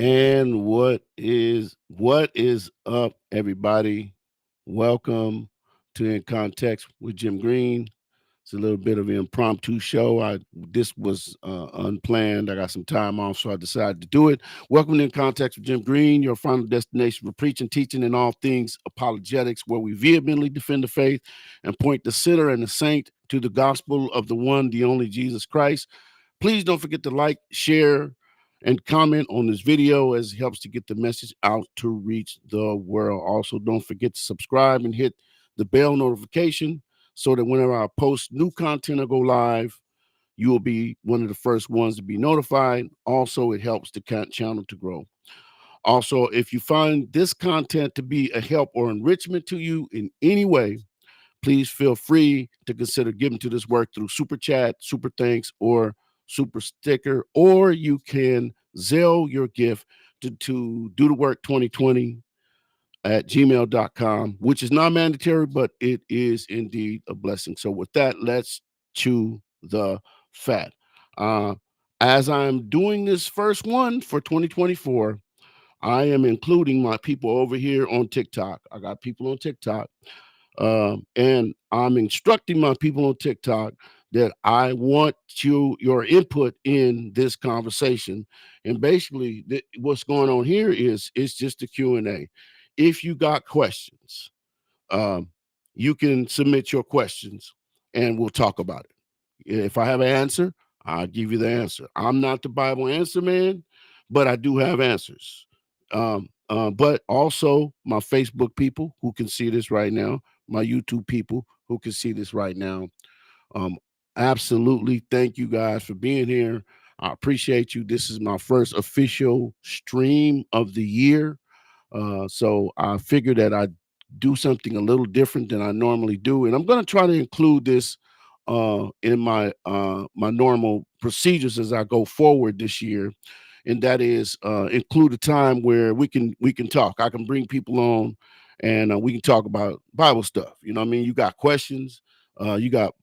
And what is up, everybody? Welcome to In Context with Jim Green. It's a little bit of an impromptu show. This was unplanned. I got some time off, so I decided to do it. Welcome to In Context with Jim Green, your final destination for preaching, teaching, and all things apologetics, where we vehemently defend the faith and point the sinner and the saint to the gospel of the one, the only Jesus Christ. Please don't forget to like, share, and comment on this video as it helps to get the message out to reach the world. Also, don't forget to subscribe and hit the bell notification so that whenever I post new content or go live, you will be one of the first ones to be notified. Also, it helps the channel to grow. Also, if you find this content to be a help or enrichment to you in any way, please feel free to consider giving to this work through super chat, super thanks, or super sticker, or you can Zelle your gift to do the work 2020 at gmail.com, which is not mandatory, but it is indeed a blessing. So with that, let's chew the fat. Uh, as I'm doing this first one for 2024, I am including my people over here on TikTok. I got people on TikTok. And I'm instructing my people on TikTok that I want your input in this conversation. And basically, what's going on here is it's just a Q&A. If you got questions, um, you can submit your questions, and we'll talk about it. If I have an answer, I'll give you the answer. I'm not the Bible answer man, but I do have answers. But also my Facebook people who can see this right now, my YouTube people who can see this right now. Um, Absolutely. Thank you guys for being here. I appreciate you. This is my first official stream of the year. So I figured that I'd do something a little different than I normally do. And I'm going to try to include this in my normal procedures as I go forward this year. And that is include a time where we can talk. I can bring people on and we can talk about Bible stuff. You know what I mean? You got questions, you got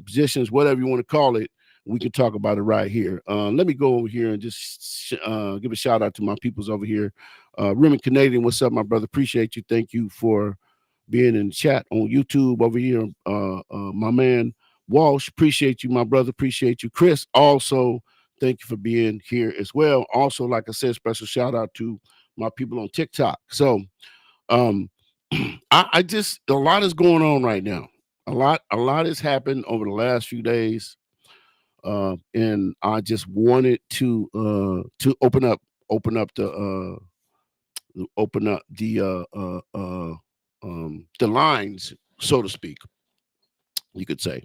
positions, whatever you want to call it. We can talk about it right here. Let me go over here and just give a shout out to my peoples over here. Remy Canadian, what's up, my brother? Appreciate you. Thank you for being in the chat on YouTube over here. My man Walsh, appreciate you, my brother. Appreciate you. Chris, also, thank you for being here as well. Also, like I said, special shout out to my people on TikTok. So, um, I just a lot is going on right now. A lot has happened over the last few days, and I just wanted to open up the lines, so to speak, you could say,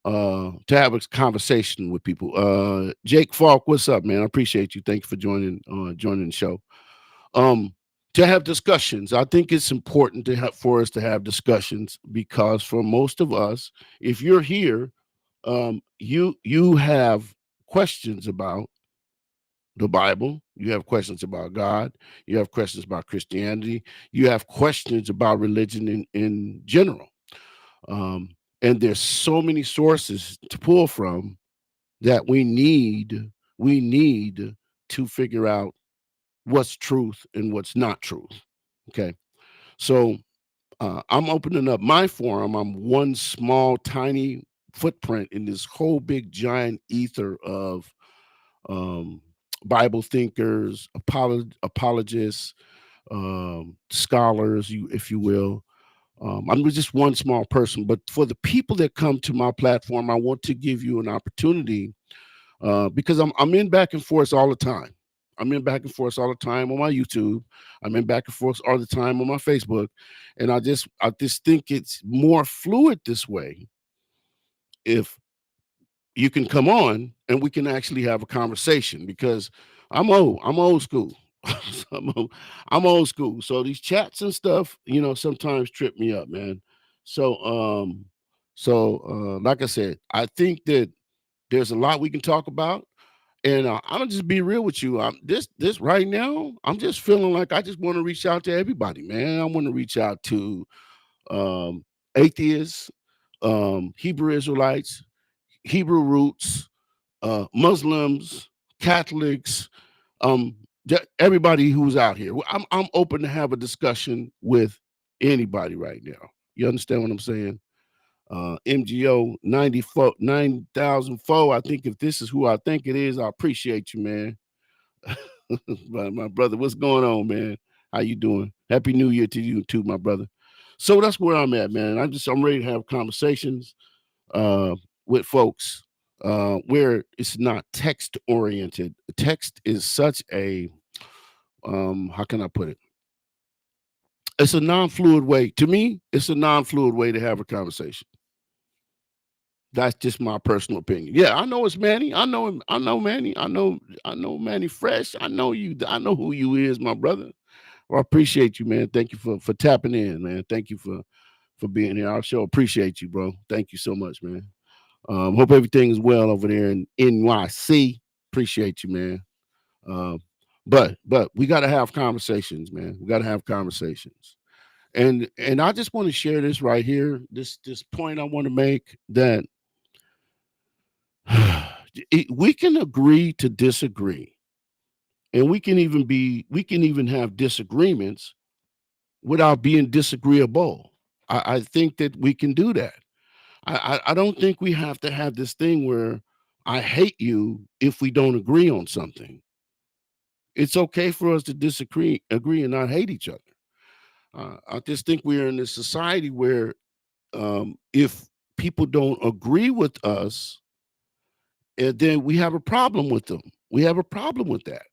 to have a conversation with people. Jake Falk, what's up, man? I appreciate you. Thank you for joining the show. Um, to have discussions, I think it's important to have for us to have discussions because for most of us, if you're here, you have questions about the Bible. You have questions about God. You have questions about Christianity. You have questions about religion in general. Um, and there's so many sources to pull from that we need to figure out what's truth and what's not truth. Okay. So I'm opening up my forum. I'm one small, tiny footprint in this whole big giant ether of um, Bible thinkers, apologists, scholars, if you will. I'm just one small person, but for the people that come to my platform, I want to give you an opportunity because I'm in back and forth all the time. I'm in back and forth all the time on my YouTube. I'm in back and forth all the time on my Facebook, and I just think it's more fluid this way if you can come on and we can actually have a conversation because I'm old school. I'm, old, I'm old school. So these chats and stuff, sometimes trip me up, man. So, like I said, I think that there's a lot we can talk about. And I'm gonna just be real with you. This right now, I'm just feeling like I just want to reach out to everybody, man. I want to reach out to um, atheists, Hebrew Israelites, Hebrew roots, Muslims, Catholics. everybody who's out here. I'm open to have a discussion with anybody right now. You understand what I'm saying? MGO 94 9004. I think if this is who I think it is, I appreciate you, man. my brother, what's going on, man? How you doing? Happy New Year to you too, my brother. So that's where I'm at, man. I'm ready to have conversations uh, with folks where it's not text oriented. Text is such a how can I put it? It's a non-fluid way. To me, it's a non-fluid way to have a conversation. That's just my personal opinion. Yeah, I know it's Manny. I know him. I know Manny. I know Manny Fresh. I know you. I know who you is, my brother. Well, I appreciate you, man. Thank you for tapping in, man. Thank you for being here. I sure appreciate you, bro. Thank you so much, man. Hope everything is well over there in NYC. Appreciate you, man. Um, but we got to have conversations, man. We got to have conversations. And I just want to share this right here. This point I want to make that we can agree to disagree, and we can even have disagreements without being disagreeable. I think that we can do that. I don't think we have to have this thing where I hate you if we don't agree on something. It's okay for us to agree, and not hate each other. I just think we're in a society where if people don't agree with us, then we have a problem with them. We have a problem with that.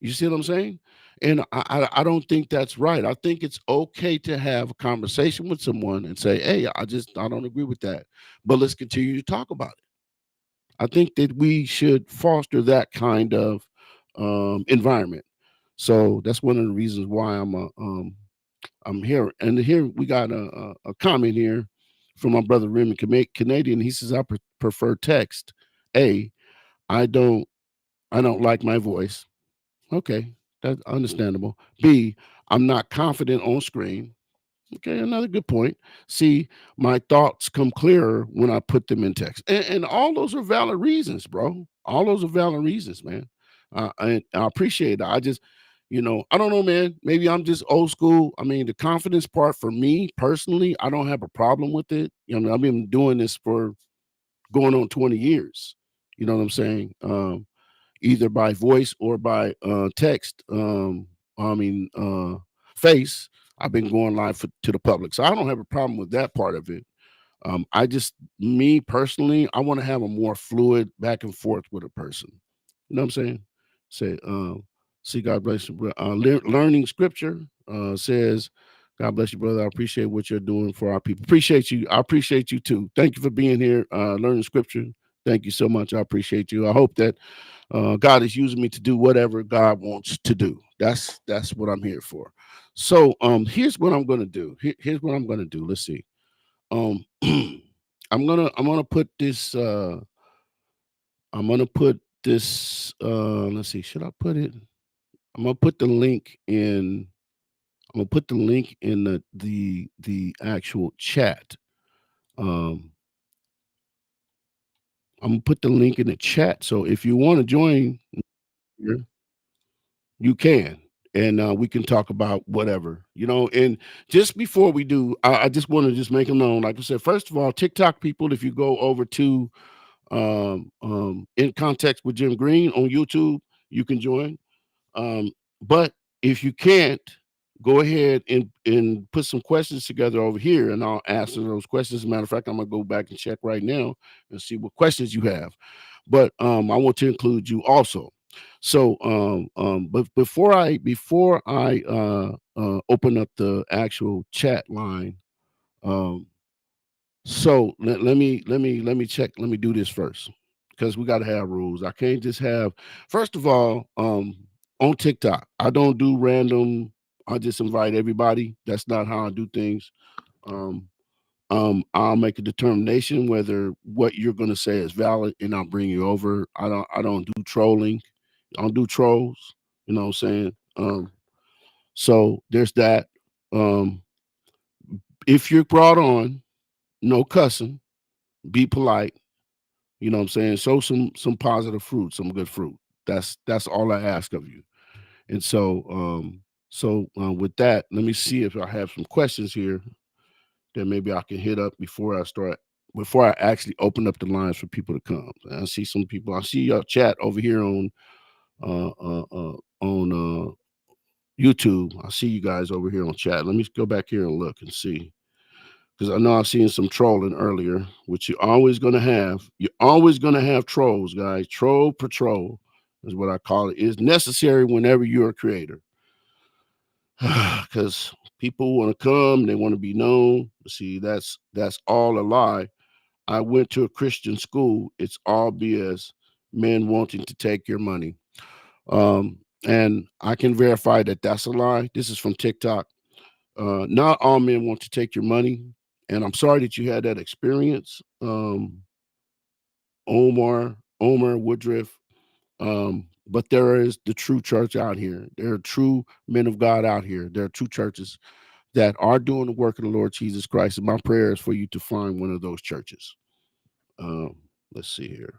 You see what I'm saying? And I don't think that's right. I think it's okay to have a conversation with someone and say, "Hey, I don't agree with that," but let's continue to talk about it. I think that we should foster that kind of environment. So that's one of the reasons why I'm here. And here we got a comment here from my brother Raymond Canadian. He says, "I prefer text. A, I don't I don't like my voice. Okay, that's understandable. B, I'm not confident on screen. Okay, another good point. See, my thoughts come clearer when I put them in text. And all those are valid reasons, bro. All those are valid reasons, man. I appreciate it. I don't know, man. Maybe I'm just old school. I mean, the confidence part for me personally, I don't have a problem with it. I've been doing this for going on 20 years. You know what I'm saying? Either by voice or by text. I mean, face. I've been going live to the public, so I don't have a problem with that part of it. Me personally, I want to have a more fluid back and forth with a person. You know what I'm saying? Say, see, God bless you. Learning scripture says, God bless you, brother. I appreciate what you're doing for our people. Appreciate you. I appreciate you too. Thank you for being here, learning scripture. Thank you so much. I appreciate you. I hope that God is using me to do whatever God wants to do. That's what I'm here for. So here's what I'm gonna do. Here's what I'm gonna do. Let's see. Um I'm gonna put this I'm gonna put this let's see, should I put it? I'm gonna put the link in I'm gonna put the link in the actual chat. Um I'm gonna put the link in the chat. So if you want to join here, you can. And we can talk about whatever, And just before we do, I just want to just make them known. Like I said, first of all, TikTok people, if you go over to In Context with Jim Green on YouTube, you can join. But if you can't, go ahead and put some questions together over here, and I'll answer those questions. As a matter of fact, I'm gonna go back and check right now and see what questions you have. But I want to include you also. So, but before I open up the actual chat line, um, so let me check. Let me do this first because we got to have rules. I can't just have. First of all, on TikTok, I don't do random. I just invite everybody. That's not how I do things. Um, I'll make a determination whether what you're going to say is valid, and I'll bring you over. I don't do trolling. I don't do trolls. You know what I'm saying? So there's that. Um, if you're brought on, no cussing. Be polite. You know what I'm saying? Sow some positive fruit, some good fruit. That's all I ask of you. And with that, let me see if I have some questions here that maybe I can hit up before I actually open up the lines for people to come. I see some people. I see your chat over here on YouTube. I see you guys over here on chat. Let me go back here and look and see, because I know I've seen some trolling earlier, which you're always going to have. You're always going to have trolls, guys. Troll patrol is what I call it. It's necessary whenever you're a creator, because people want to come, they want to be known. See, that's all a lie. I went to a Christian school. It's all BS. Men wanting to take your money. And I can verify that that's a lie. This is from TikTok. Not all men want to take your money, and I'm sorry that you had that experience, Omar Woodruff. But there is the true church out here. There are true men of God out here. There are true churches that are doing the work of the Lord Jesus Christ. And my prayer is for you to find one of those churches. Um, let's see here.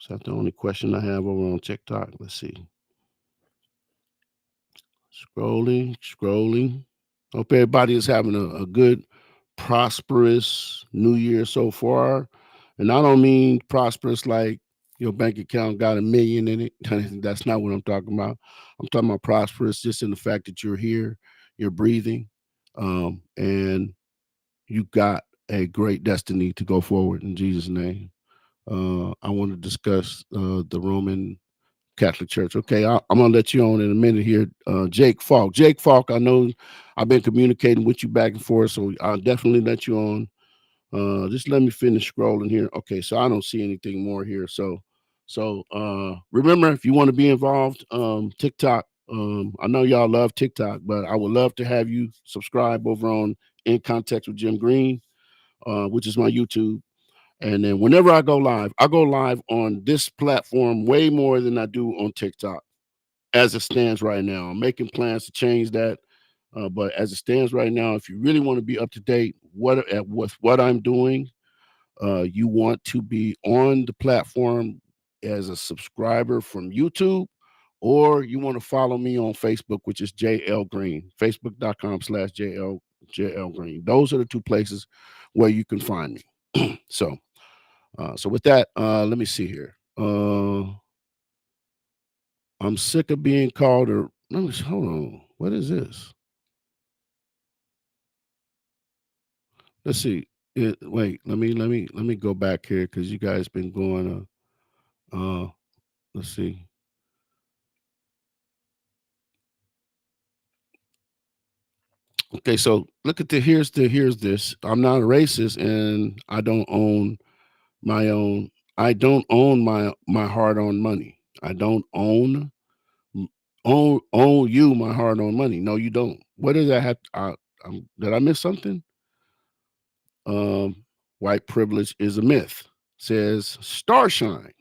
Is that the only question I have over on TikTok? Let's see. Scrolling. Hope everybody is having a good, prosperous new year so far. And I don't mean prosperous like your bank account got 1 million in it. That's not what I'm talking about. I'm talking about prosperous just in the fact that you're here, you're breathing, and you got a great destiny to go forward in Jesus' name. I want to discuss the Roman Catholic Church. Okay, I'm gonna let you on in a minute here. Jake Falk. Jake Falk, I know I've been communicating with you back and forth, so I'll definitely let you on. Just let me finish scrolling here. Okay, so I don't see anything more here. So remember, if you want to be involved, TikTok. I know y'all love TikTok, but I would love to have you subscribe over on In Context with Jim Green, which is my YouTube. And then whenever I go live on this platform way more than I do on TikTok as it stands right now. I'm making plans to change that. But as it stands right now, if you really want to be up to date with what I'm doing, you want to be on the platform as a subscriber from YouTube, or you want to follow me on Facebook, which is JL Green, facebook.com/JL Green. Those are the two places where you can find me. So with that, let me see here. I'm sick of being called a. Let me hold on. What is this? Let's see. Wait. Let me go back here because you guys been going. Let's see. Okay, so look at here's this. I'm not a racist, and I don't own my own. I don't own my hard-earned money. I don't own you my hard-earned money. No, you don't. What does that have? Did I miss something? White privilege is a myth, says Starshine.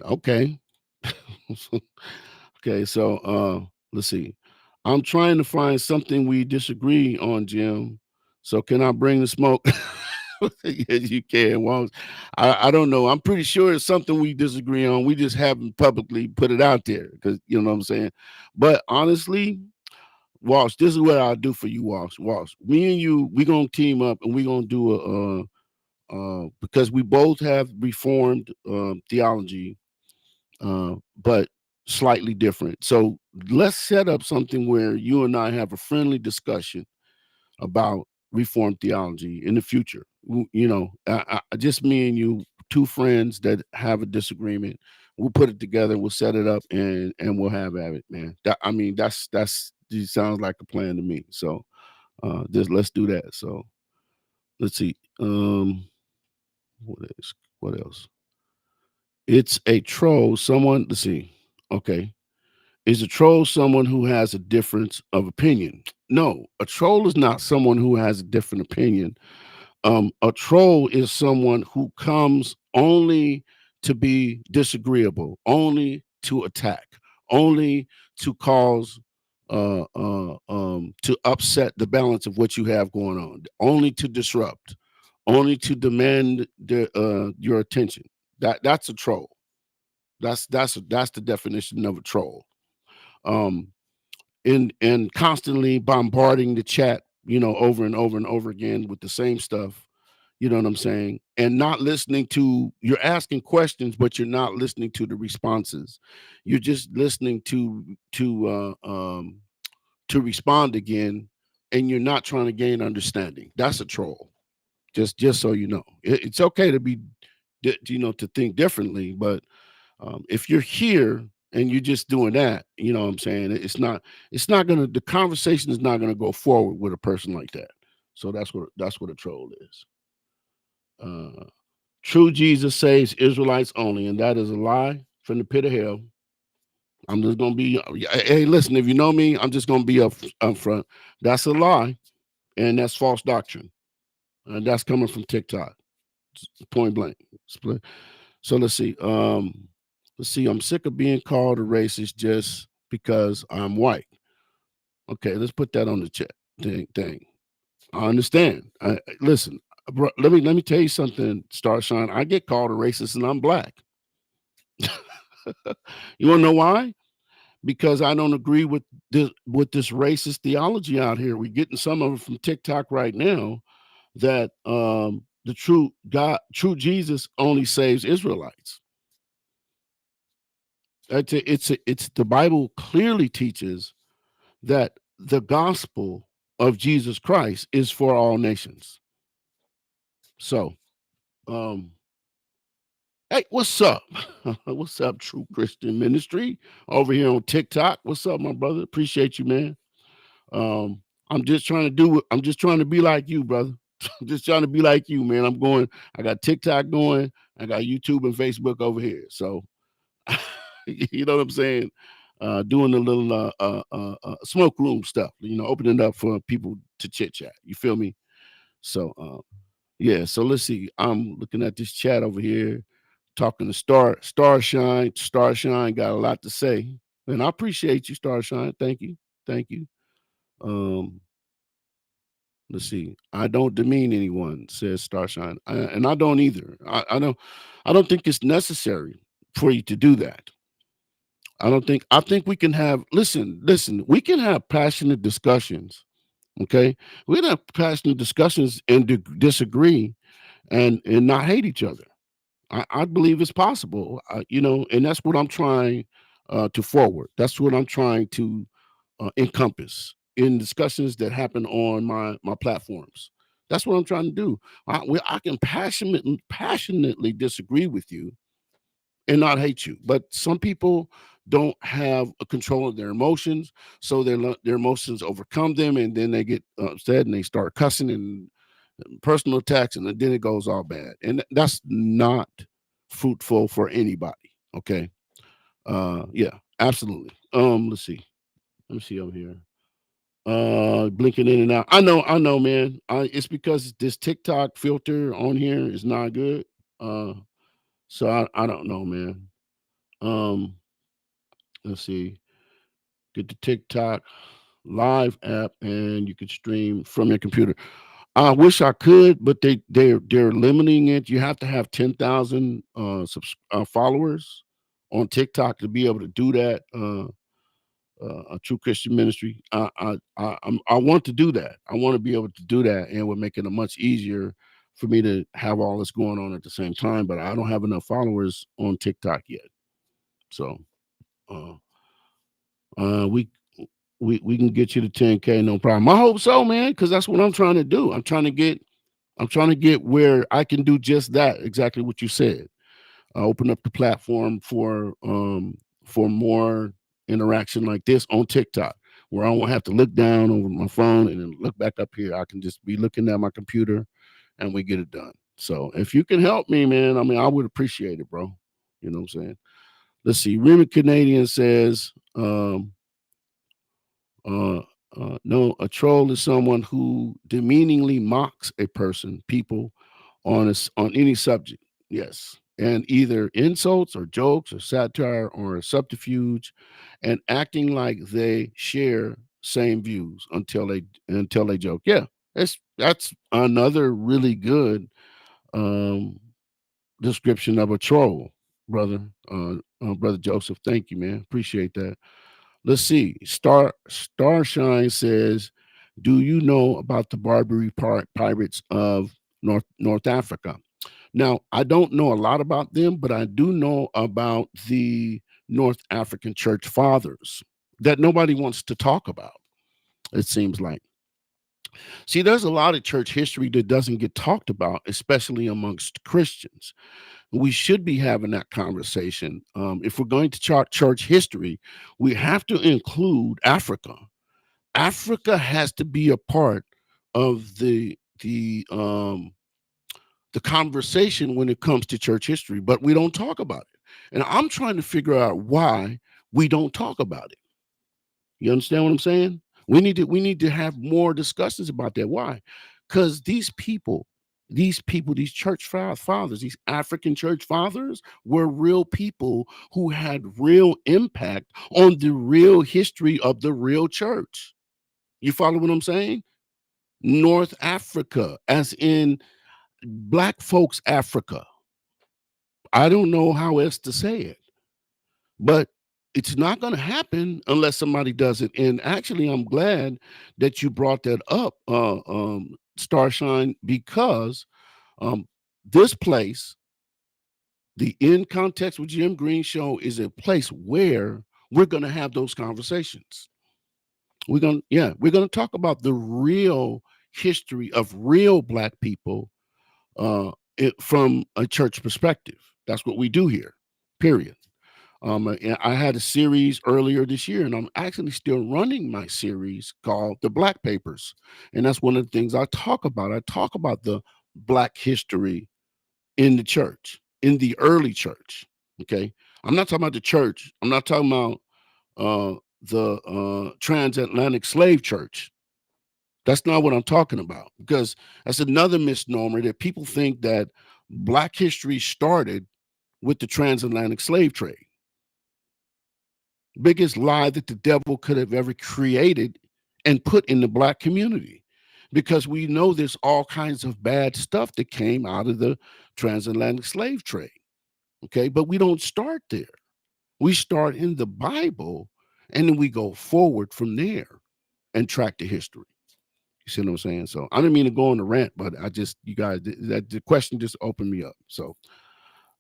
Okay. Okay, so let's see. I'm trying to find something we disagree on, Jim. So can I bring the smoke? Yes, you can. Well, I don't know. I'm pretty sure it's something we disagree on. We just haven't publicly put it out there because you know what I'm saying. But honestly, Walsh, this is what I'll do for you, Walsh. Walsh, me and you, we're gonna team up and we're gonna do because we both have reformed theology, but slightly different. So let's set up something where you and I have a friendly discussion about reformed theology in the future. You know, just me and you, two friends that have a disagreement. We'll put it together. We'll set it up, and we'll have at it, man. I mean, that's it sounds like a plan to me. So, just let's do that. So, let's see. What else? It's a troll. Someone. Let's see. Okay. Is a troll someone who has a difference of opinion? No, a troll is not someone who has a different opinion. A troll is someone who comes only to be disagreeable, only to attack, only to cause, to upset the balance of what you have going on, only to disrupt, only to demand your attention. That's a troll. That's the definition of a troll. Um, and constantly bombarding the chat, over and over and over again with the same stuff. You know what I'm saying? And not listening to, you're asking questions, but you're not listening to the responses. You're just listening to respond again, and you're not trying to gain understanding. That's a troll. Just so you know, it's okay to be, to think differently, but if you're here and you're just doing that, you know what I'm saying? It's not gonna, the conversation is not gonna go forward with a person like that. So that's what a troll is. Uh, True Jesus saves Israelites only, and that is a lie from the pit of hell. I'm just gonna be, hey, listen, if you know me, I'm just gonna be up front. That's a lie, and that's false doctrine. And that's coming from TikTok, point blank. So let's see. I'm sick of being called a racist just because I'm white. Okay, let's put that on the chat thing. I understand. Listen, bro, let me tell you something, Starshine. I get called a racist and I'm black. You want to know why? Because I don't agree with this racist theology out here. We're getting some of it from TikTok right now, that the true Jesus only saves Israelites. It's the Bible clearly teaches that the gospel of Jesus Christ is for all nations. So, um, hey, what's up? What's up, True Christian Ministry over here on TikTok? What's up, my brother? Appreciate you, man. Um, I'm just trying to be like you, brother. I'm just trying to be like you, man. I got TikTok going, I got YouTube and Facebook over here. So, you know what I'm saying? Doing a little smoke room stuff, opening up for people to chit chat. You feel me? So, yeah. So let's see. I'm looking at this chat over here, talking to Starshine. Starshine got a lot to say, and I appreciate you, Starshine. Thank you, thank you. Um, let's see. I don't demean anyone, says Starshine, and I don't either. I don't think it's necessary for you to do that. I think we can have, listen, we can have passionate discussions. Okay. We can have passionate discussions and disagree and not hate each other. I believe it's possible, and that's what I'm trying to forward. That's what I'm trying to encompass in discussions that happen on my platforms. That's what I'm trying to do. I can passionately disagree with you and not hate you. But some people don't have a control of their emotions, so their emotions overcome them, and then they get upset and they start cussing and personal attacks, and then it goes all bad. And that's not fruitful for anybody. Okay. Yeah, absolutely. Let's see. Let me see over here. Blinking in and out. I know, man. It's because this TikTok filter on here is not good. Uh, so I don't know, man. Um, let's see. Get the TikTok live app and you could stream from your computer. I wish I could, but they're limiting it. You have to have 10,000 followers on TikTok to be able to do that. A True Christian Ministry. I want to do that. I want to be able to do that, and it would make it a much easier for me to have all this going on at the same time. But I don't have enough followers on TikTok yet. So uh, uh, we we can get you to 10K, no problem. I hope so, man, because that's what I'm trying to do. I'm trying to get where I can do just that, exactly what you said. Open up the platform for more interaction like this on TikTok, where I won't have to look down over my phone and then look back up here. I can just be looking at my computer and we get it done. So if you can help me, man, I mean, I would appreciate it, bro. You know what I'm saying? Let's see. Remy Canadian says, uh, no, a troll is someone who demeaningly mocks a person, people, on any subject. Yes, and either insults or jokes or satire or a subterfuge, and acting like they share same views until they joke. Yeah, that's another really good um, description of a troll. brother. Brother Joseph. Thank you, man. Appreciate that. Let's see. Starshine says, "Do you know about the Barbary pirates of North Africa?" Now, I don't know a lot about them, but I do know about the North African church fathers that nobody wants to talk about. It seems like. See, there's a lot of church history that doesn't get talked about, especially amongst Christians. We should be having that conversation. If we're going to chart church history, we have to include Africa. Africa has to be a part of the conversation when it comes to church history, but we don't talk about it. And I'm trying to figure out why we don't talk about it. You understand what I'm saying? We need to have more discussions about that. Why? Because these church fathers, these African church fathers were real people who had real impact on the real history of the real church. You follow what I'm saying? North Africa, as in black folks Africa. I don't know how else to say it, but it's not going to happen unless somebody does it. And actually, I'm glad that you brought that up, Starshine, because um, this place, the In Context with Jim Green show, is a place where we're going to have those conversations. We're going to talk about the real history of real black people from a church perspective. That's what we do here. Period. And I had a series earlier this year, and I'm actually still running my series called The Black Papers. And that's one of the things I talk about. I talk about the black history in the church, in the early church. Okay. I'm not talking about the church. I'm not talking about the transatlantic slave church. That's not what I'm talking about, because that's another misnomer that people think that black history started with the transatlantic slave trade. Biggest lie that the devil could have ever created and put in the black community, because we know there's all kinds of bad stuff that came out of the transatlantic slave trade. Okay, but we don't start there. We start in the Bible, and then we go forward from there and track the history. You see what I'm saying? So I didn't mean to go on a rant, but I just, you guys, that the question just opened me up. So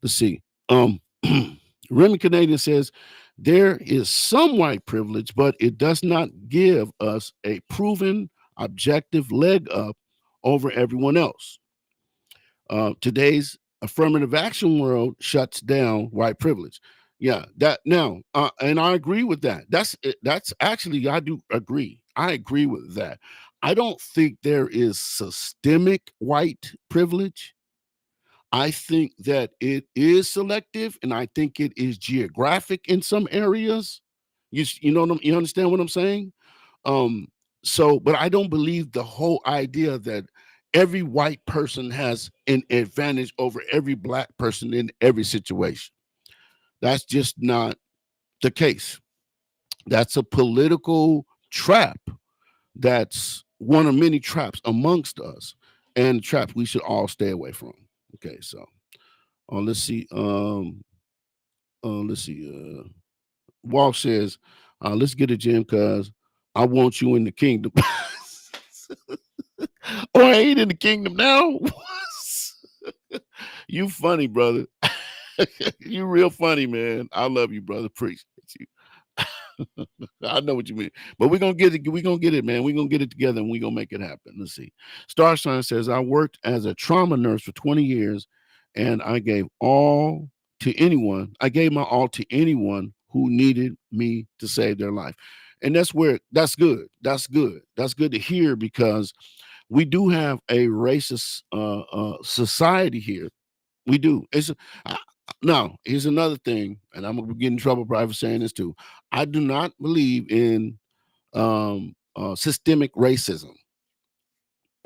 let's see. Remy Canadian says, there is some white privilege, but it does not give us a proven objective leg up over everyone else. Today's affirmative action world shuts down white privilege. Yeah, that now, and I agree with that. That's actually, I do agree. I agree with that. I don't think there is systemic white privilege. I think that it is selective, and I think it is geographic in some areas. You know what you understand what I'm saying? Um, but I don't believe the whole idea that every white person has an advantage over every black person in every situation. That's just not the case. That's a political trap. That's one of many traps amongst us, and traps we should all stay away from. Okay, so let's see. Let's see. Walsh says, "Let's get a gym, cause I want you in the kingdom." Oh, I ain't in the kingdom now. You funny, brother. You real funny, man. I love you, brother. Appreciate you. I know what you mean. But we're gonna get it, we're gonna get it, man. We're gonna get it together and we're gonna make it happen. Let's see. Starshine says, I worked as a trauma nurse for 20 years and I gave my all to anyone who needed me to save their life. And that's good. That's good. That's good to hear, because we do have a racist society here. We do. Now, here's another thing, and I'm gonna get in trouble probably for saying this too. I do not believe in systemic racism.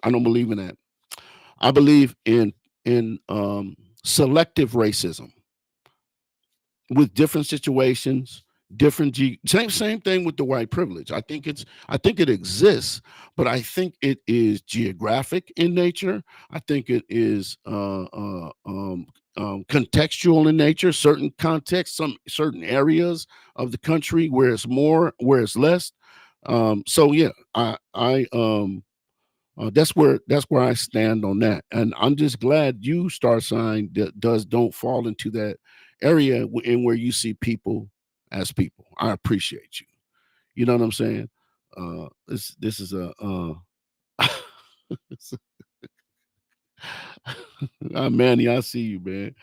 I don't believe in that. I believe in selective racism with different situations, same thing with the white privilege. I think it exists, but I think it is geographic in nature. I think it is contextual in nature, certain contexts, some certain areas of the country where it's more, where it's less. So yeah, that's where I stand on that, and I'm just glad you, star sign, that don't fall into that area in where you see people as people. I appreciate you. You know what I'm saying? This is a Manny, I see you, man.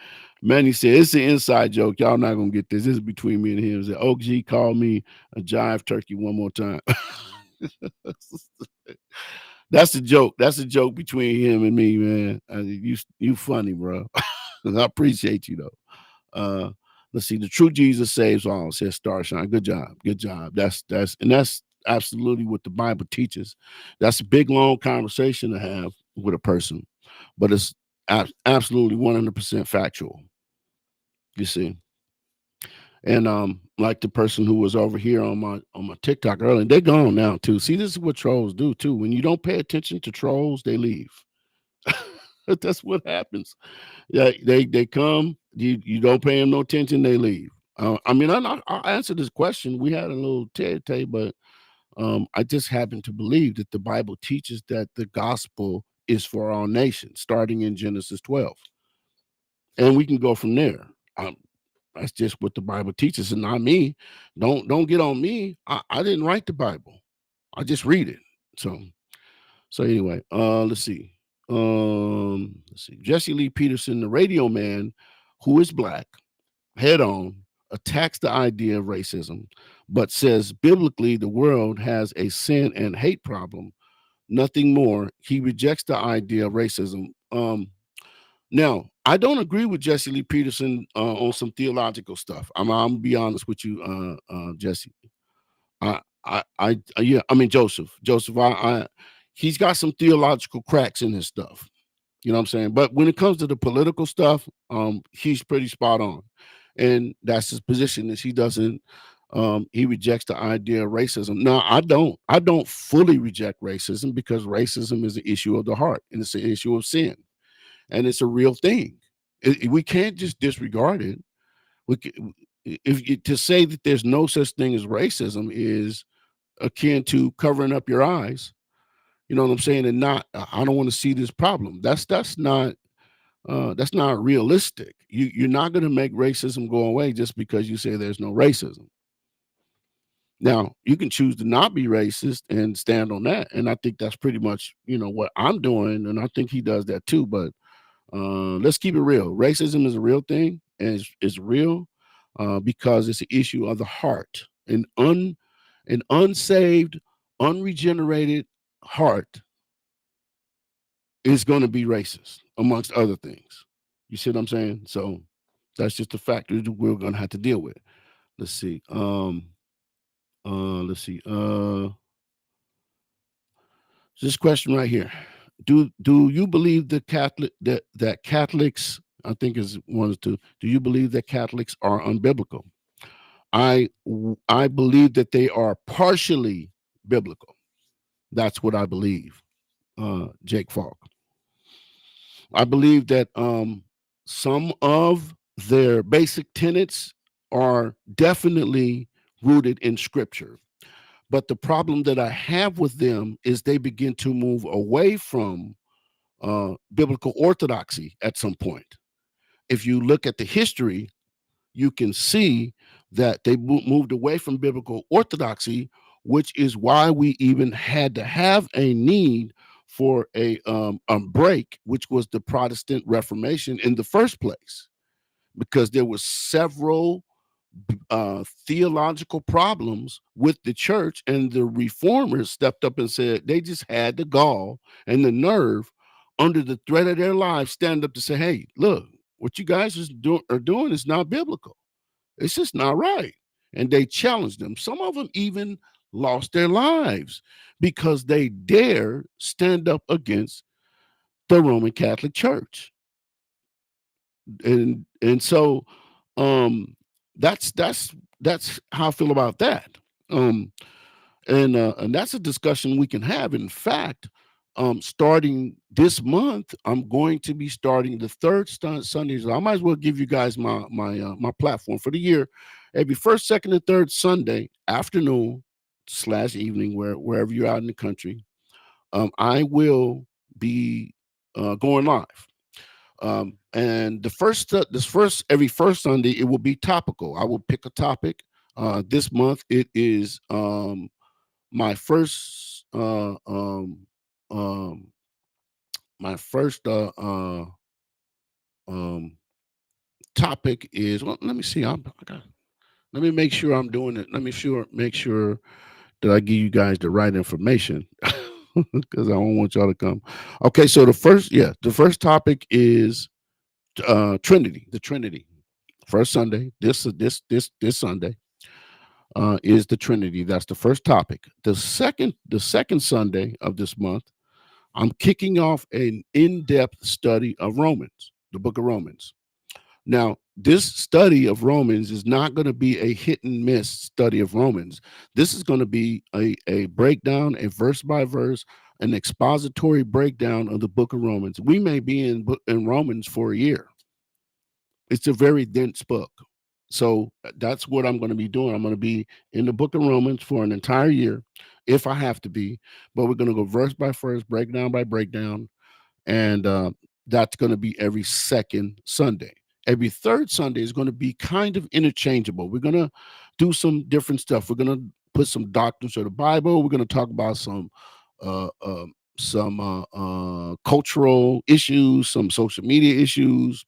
Manny said it's an inside joke. Y'all not gonna get this. This is between me and him. Said OG called me a jive turkey one more time. That's a joke. That's a joke between him and me, man. You funny, bro. I appreciate you though. Uh, let's see. The true Jesus saves all, says Starshine. Good job. Good job. That's absolutely what the Bible teaches. That's a big long conversation to have with a person, but it's absolutely 100% factual. You see. And like the person who was over here on my TikTok earlier, they're gone now too. See, this is what trolls do too. When you don't pay attention to trolls, they leave. That's what happens. Yeah, they come. You don't pay them no attention, they leave. I mean, I'll answer this question. We had a little tay, but I just happen to believe that the Bible teaches that the gospel is for all nations, starting in Genesis 12, and we can go from there. Um, that's just what the Bible teaches, and not me. Don't get on me. I didn't write the Bible. I just read it. So anyway, let's see. Jesse Lee Peterson, the radio man who is black, head on attacks the idea of racism, but says biblically the world has a sin and hate problem, nothing more. He rejects the idea of racism. Now, I don't agree with Jesse Lee Peterson on some theological stuff. I'm gonna be honest with you, Jesse. Yeah, I mean Joseph. He's got some theological cracks in his stuff. You know what I'm saying? But when it comes to the political stuff, he's pretty spot on, and that's his position. Is he doesn't, he rejects the idea of racism. Now, I don't fully reject racism because racism is an issue of the heart and it's an issue of sin, and it's a real thing. We can't just disregard it. We can, if you, to say that there's no such thing as racism is akin to covering up your eyes. You know what I'm saying? And not, I don't want to see this problem. That's not realistic. You're not going to make racism go away just because you say there's no racism. Now, you can choose to not be racist and stand on that, and I think that's pretty much what I'm doing, and I think he does that too. But let's keep it real. Racism is a real thing, and it's real because it's an issue of the heart. An unsaved, unregenerated heart is going to be racist, amongst other things. You see what I'm saying? So that's just a factor that we're going to have to deal with. Let's see. Let's see. This question right here. Do you believe that Catholics? I think is one or two. Do you believe that Catholics are unbiblical? I believe that they are partially biblical. That's what I believe. Jake Falk. I believe that some of their basic tenets are definitely rooted in scripture. But the problem that I have with them is they begin to move away from biblical orthodoxy at some point. If you look at the history, you can see that they moved away from biblical orthodoxy, which is why we even had to have a need for a break, which was the Protestant Reformation in the first place, because there were several theological problems with the church, and the reformers stepped up and said they just had the gall and the nerve, under the threat of their lives, stand up to say, "Hey, look, what you guys are doing is not biblical. It's just not right." And they challenged them. Some of them even lost their lives because they dare stand up against the Roman Catholic Church. And so that's how I feel about that. And that's a discussion we can have. In fact, starting this month, I'm going to be starting the third Sundays. I might as well give you guys my platform for the year. Every first, second, and third Sunday afternoon slash evening, wherever you're out in the country, I will be going live. And this first every first Sunday, it will be topical. I will pick a topic. This month, it is my first my first um topic is, well, let me see. Let me make sure I'm doing it. Let me make sure that I give you guys the right information because I don't want y'all to come. Okay, so the first topic is Trinity, the Trinity. First Sunday, this Sunday is the Trinity. That's the first topic. The second Sunday of this month, I'm kicking off an in-depth study of Romans, the book of Romans. Now, this study of Romans is not going to be a hit and miss study of Romans. This is going to be a breakdown, a verse by verse, an expository breakdown of the book of Romans. We may be in Romans for a year. It's a very dense book. So that's what I'm going to be doing. I'm going to be in the book of Romans for an entire year if I have to be, but we're going to go verse by verse, breakdown by breakdown, and that's going to be every second Sunday. Every third Sunday is going to be kind of interchangeable. We're going to do some different stuff. We're going to put some doctrines of the Bible. We're going to talk about uh, uh, some cultural issues, some social media issues,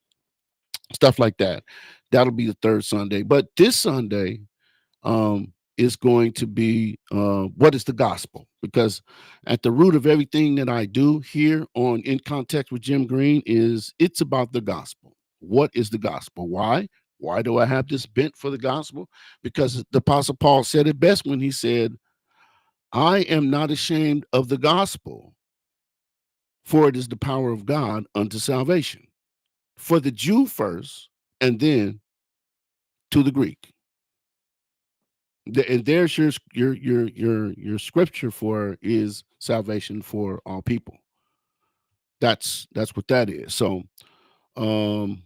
stuff like that. That'll be the third Sunday. But this Sunday, is going to be what is the gospel? Because at the root of everything that I do here on In Context with Jim Green is it's about the gospel. What is the gospel? Why? Why do I have this bent for the gospel? Because the Apostle Paul said it best when he said, I am not ashamed of the gospel, for it is the power of God unto salvation. For the Jew first, and then to the Greek. And there's your scripture for is salvation for all people. That's what that is. So um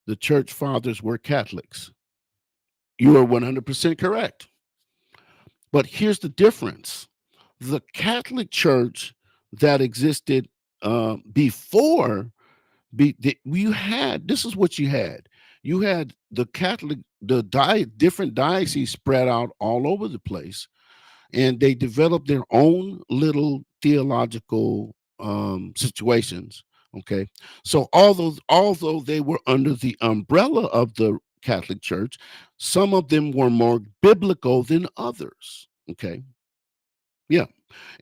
the church fathers were Catholics. You are 100% correct. But here's the difference. The Catholic Church that existed before you had this is what you had. You had the Catholic different dioceses spread out all over the place, and they developed their own little theological situations. Okay, so although they were under the umbrella of the Catholic Church, some of them were more biblical than others. Okay, yeah,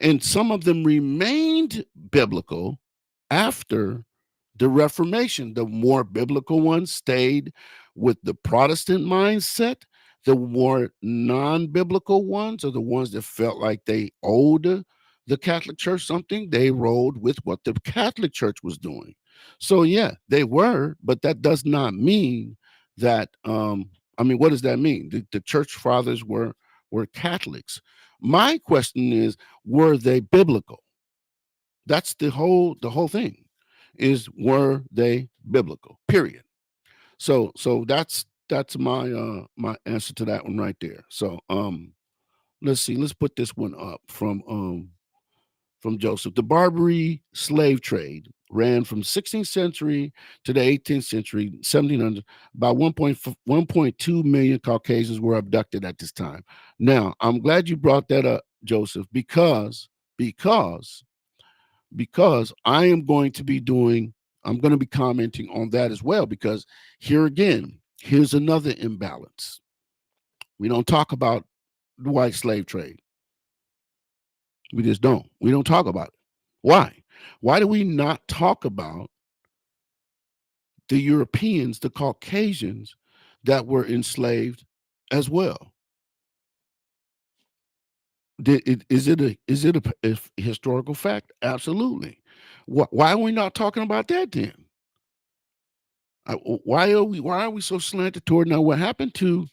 and some of them remained biblical after the Reformation. The more biblical ones stayed with the Protestant mindset. The more non biblical ones, or the ones that felt like they owed the Catholic Church something, they rolled with what the Catholic Church was doing. So, yeah, they were, but that does not mean that, I mean, what does that mean? The church fathers were Catholics. My question is, were they biblical? That's the whole thing is, were they biblical? Period. So that's my answer to that one right there. So let's see, let's put this one up from Joseph. The Barbary slave trade ran from 16th century to the 18th century, 1700. About 1.2 million Caucasians were abducted at this time. Now, I'm glad you brought that up, Joseph, because because I am going to be I'm going to be commenting on that as well, because here again, here's another imbalance. We don't talk about the white slave trade. We just don't. We don't talk about it. Why? Why do we not talk about the Europeans, the Caucasians that were enslaved as well? Is it a historical fact? Absolutely. Why are we not talking about that then? Why are we so slanted toward now? What happened to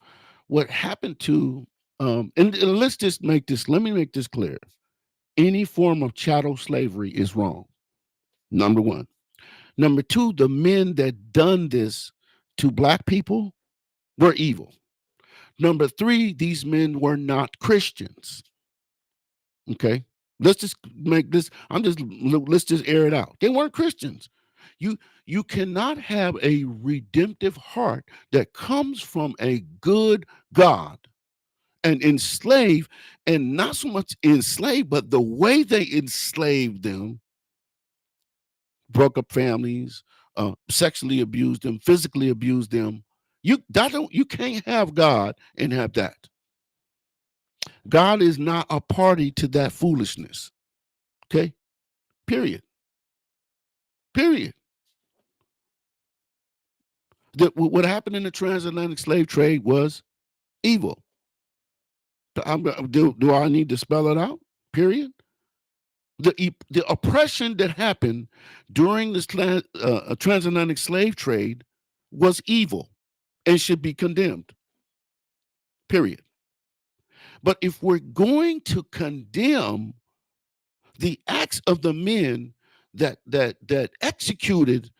and let's just make this let me make this clear. any form of chattel slavery is wrong. Number one. Number two, the men that done this to black people were evil. Number three, these men were not Christians. Okay. Let's just make this, let's just air it out. They weren't Christians. You you cannot have a redemptive heart that comes from a good God and enslave, and not so much enslave, but the way they enslaved them, broke up families, sexually abused them, physically abused them. You can't have God and have that. God is not a party to that foolishness. Okay? Period. Period. What happened in the transatlantic slave trade was evil. Do I need to spell it out? Period. The oppression that happened during this transatlantic slave trade was evil and should be condemned. Period. But if we're going to condemn the acts of the men that executed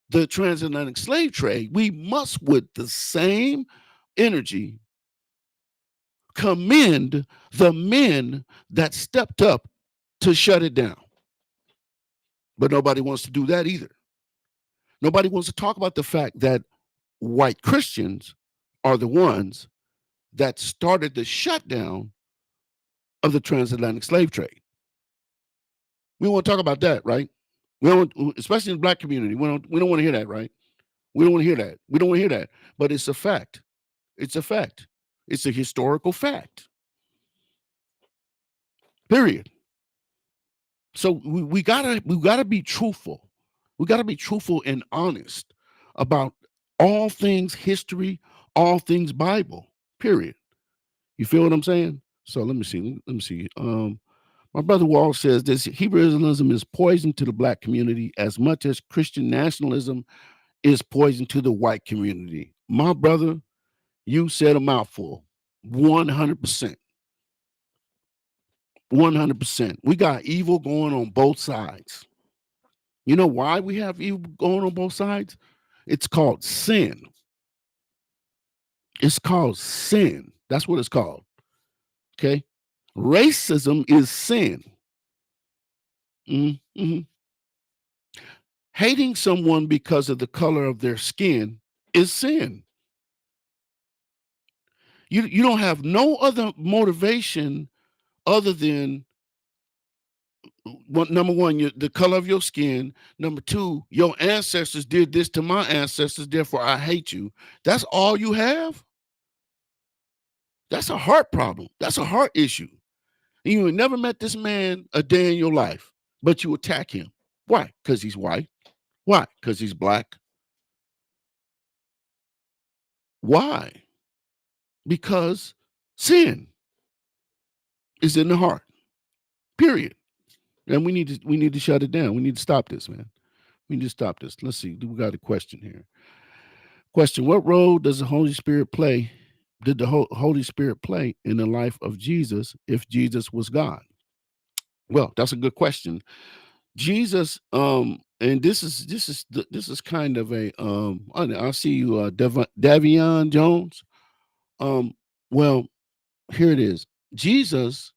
the transatlantic slave trade, we must, with the same energy, commend the men that stepped up to shut it down. But nobody wants to do that either. Nobody wants to talk about the fact that white Christians are the ones that started the shutdown of the transatlantic slave trade. We want to talk about that, right? We don't, especially in the black community. We don't want to hear that, right? We don't want to hear that. We don't want to hear that. But it's a fact. It's a fact. It's a historical fact. Period. So we gotta be truthful. We gotta be truthful and honest about all things history, all things Bible. Period. You feel what I'm saying? So let me see. Let me see. My brother Wall says this: Hebrewism is poison to the black community as much as Christian nationalism is poison to the white community. My brother, you said a mouthful. 100%. 100%. We got evil going on both sides. You know why we have evil going on both sides? It's called sin. It's called sin. That's what it's called. Okay. Racism is sin. Mm-hmm. Hating someone because of the color of their skin is sin. You don't have no other motivation other than number one, the color of your skin. Number two, your ancestors did this to my ancestors, therefore I hate you. That's all you have? That's a heart problem. That's a heart issue. And you never met this man a day in your life, but you attack him. Why? Because he's white. Why? Because he's black. Why? Because sin is in the heart. Period. And we need to shut it down. We need to stop this, man. We need to stop this. Let's see. We got a question here. Question: what role does the Holy Spirit play? Did the Holy Spirit play in the life of Jesus if Jesus was God? Well, that's a good question. Jesus, and this is kind of a I see you, Davion Jones. Um, well, here it is. Jesus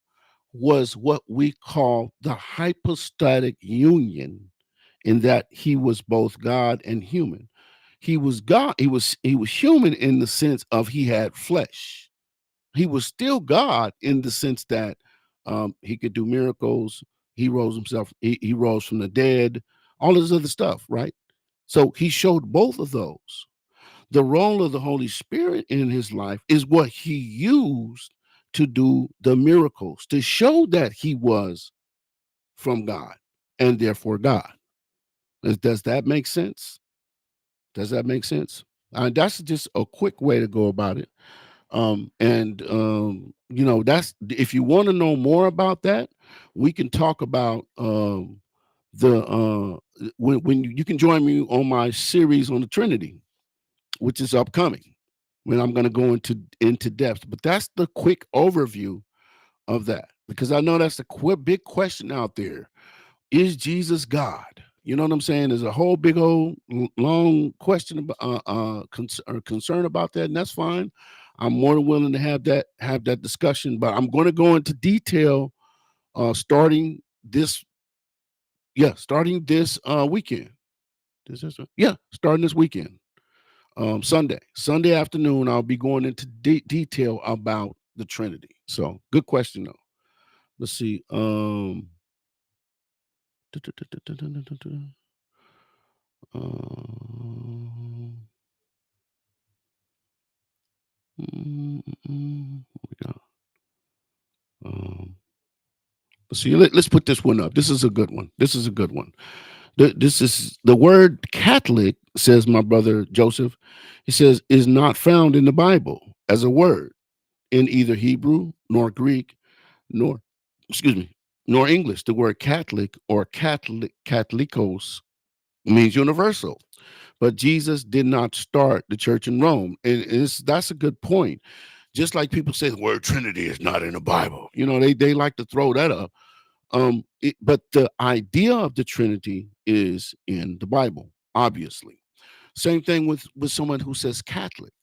was what we call the hypostatic union, in that he was both God and human. He was God. He was human in the sense of he had flesh. He was still God in the sense that he could do miracles. He rose himself. He rose from the dead. All this other stuff, right? So he showed both of those. The role of the Holy Spirit in his life is what he used to do the miracles, to show that he was from God and therefore God. Does that make sense? Does that make sense? That's just a quick way to go about it. That's, if you want to know more about that, we can talk about when you can join me on my series on the Trinity, which is upcoming, when I'm going to go into depth. But that's the quick overview of that. Because I know that's a big question out there. Is Jesus God? You know what I'm saying? There's a whole big old long question about concern about that, and that's fine. I'm more than willing to have that discussion, but I'm going to go into detail starting this starting this weekend. Starting this weekend. Sunday afternoon, I'll be going into detail about the Trinity. So, good question though. Let's see. Um, we got, um, let's see. Let's put this one up. This is a good one. This is a good one. This is the word Catholic, says my brother Joseph. He says, is not found in the Bible as a word in either Hebrew nor Greek nor, excuse me, nor English. The word Catholic or Catholicos means universal. But Jesus did not start the church in Rome. And that's a good point. Just like people say the word Trinity is not in the Bible. They like to throw that up. But the idea of the Trinity is in the Bible, obviously. Same thing with someone who says Catholic.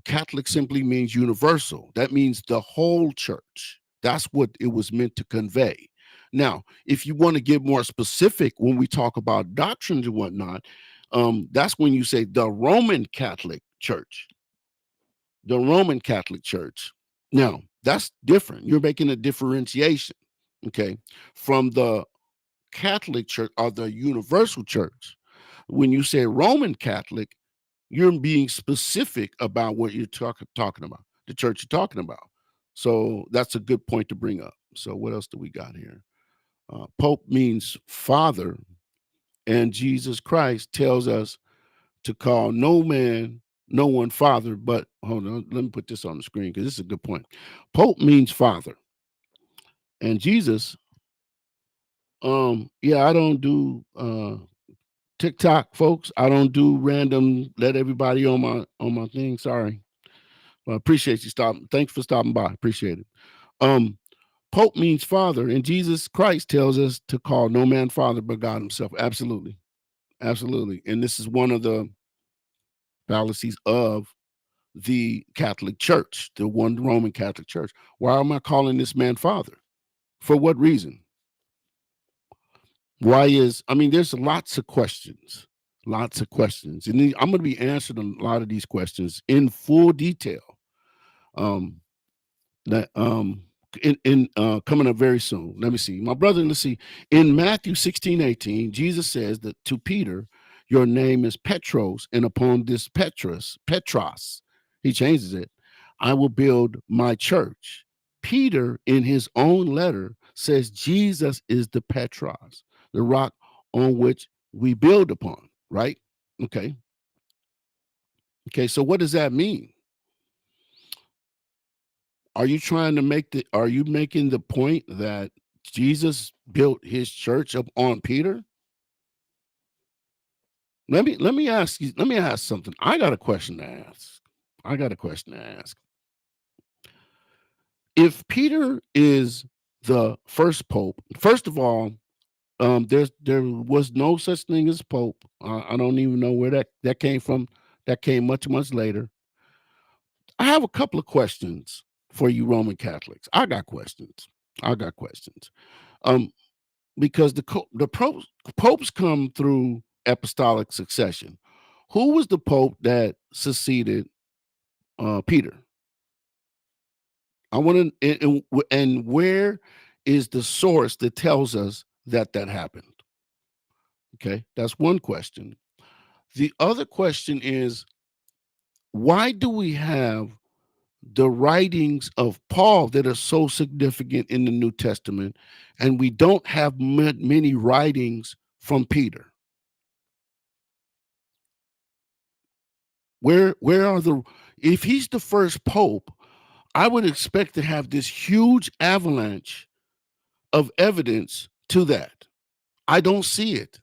Catholic simply means universal. That means the whole church. That's what it was meant to convey. Now, if you want to get more specific when we talk about doctrines and whatnot, that's when you say the Roman Catholic Church. The Roman Catholic Church. Now, that's different. You're making a differentiation, okay, from the Catholic Church or the Universal Church. When you say Roman Catholic, you're being specific about what you're talking about, the church you're talking about. So that's a good point to bring up. So what else do we got here? Pope means father, and Jesus Christ tells us to call no one father, but hold on, let me put this on the screen because this is a good point. Pope means father, and Jesus, I don't do TikTok, folks. I don't do random let everybody on my thing. Sorry. Well, I appreciate you stopping. Thanks for stopping by. Appreciate it. Um, Pope means father, and Jesus Christ tells us to call no man father but God himself. Absolutely. Absolutely. And this is one of the fallacies of the Catholic Church, the one Roman Catholic Church. Why am I calling this man father? For what reason? There's lots of questions. And I'm going to be answering a lot of these questions in full detail. Um, that in coming up very soon. Let me see. My brother, let's see. In Matthew 16:18, Jesus says that to Peter, your name is Petros, and upon this Petros, he changes it, I will build my church. Peter, in his own letter, says Jesus is the Petros, the rock on which we build upon, right? Okay. Okay, so what does that mean? Are you making the point that Jesus built his church up on Peter? Let me ask something. I got a question to ask. I got a question to ask. If Peter is the first pope, first of all, there was no such thing as pope. I don't even know where that came from. That came much later. I have a couple of questions for you Roman Catholics. I got questions. I got questions. Um, because the popes come through apostolic succession. Who was the pope that succeeded Peter? I want to and where is the source that tells us that happened? Okay, that's one question. The other question is, why do we have the writings of Paul that are so significant in the New Testament, and we don't have many writings from Peter? Where are the if he's the first pope, I would expect to have this huge avalanche of evidence to that. I don't see it.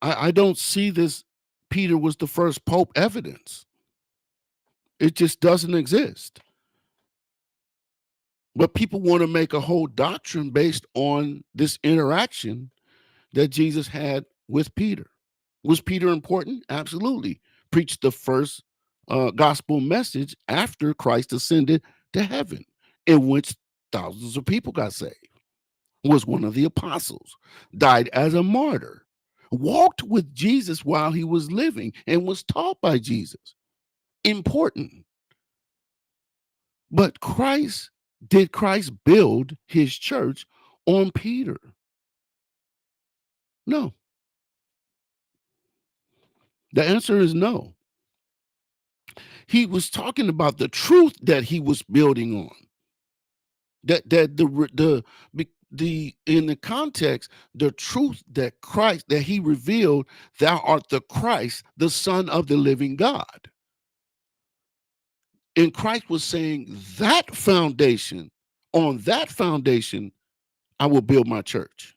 I don't see this Peter was the first pope evidence. It just doesn't exist. But people want to make a whole doctrine based on this interaction that Jesus had with Peter. Was Peter important? Absolutely. Preached the first gospel message after Christ ascended to heaven, in which thousands of people got saved. Was one of the apostles, died as a martyr, walked with Jesus while he was living, and was taught by Jesus. Important. But did Christ build his church on Peter? No. The answer is no. He was talking about the truth that he was building on. That the in the context, the truth that Christ, that he revealed, thou art the Christ, the Son of the living God. And Christ was saying that foundation, on that foundation, I will build my church.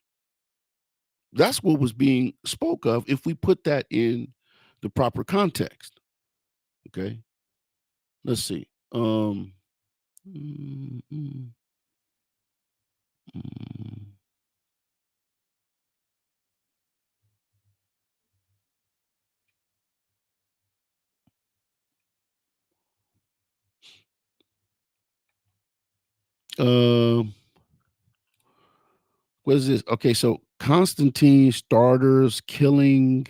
That's what was being spoke of if we put that in the proper context. Okay. Let's see. Mm, mm, mm. Um, what is this? Okay, so Constantine starters killing.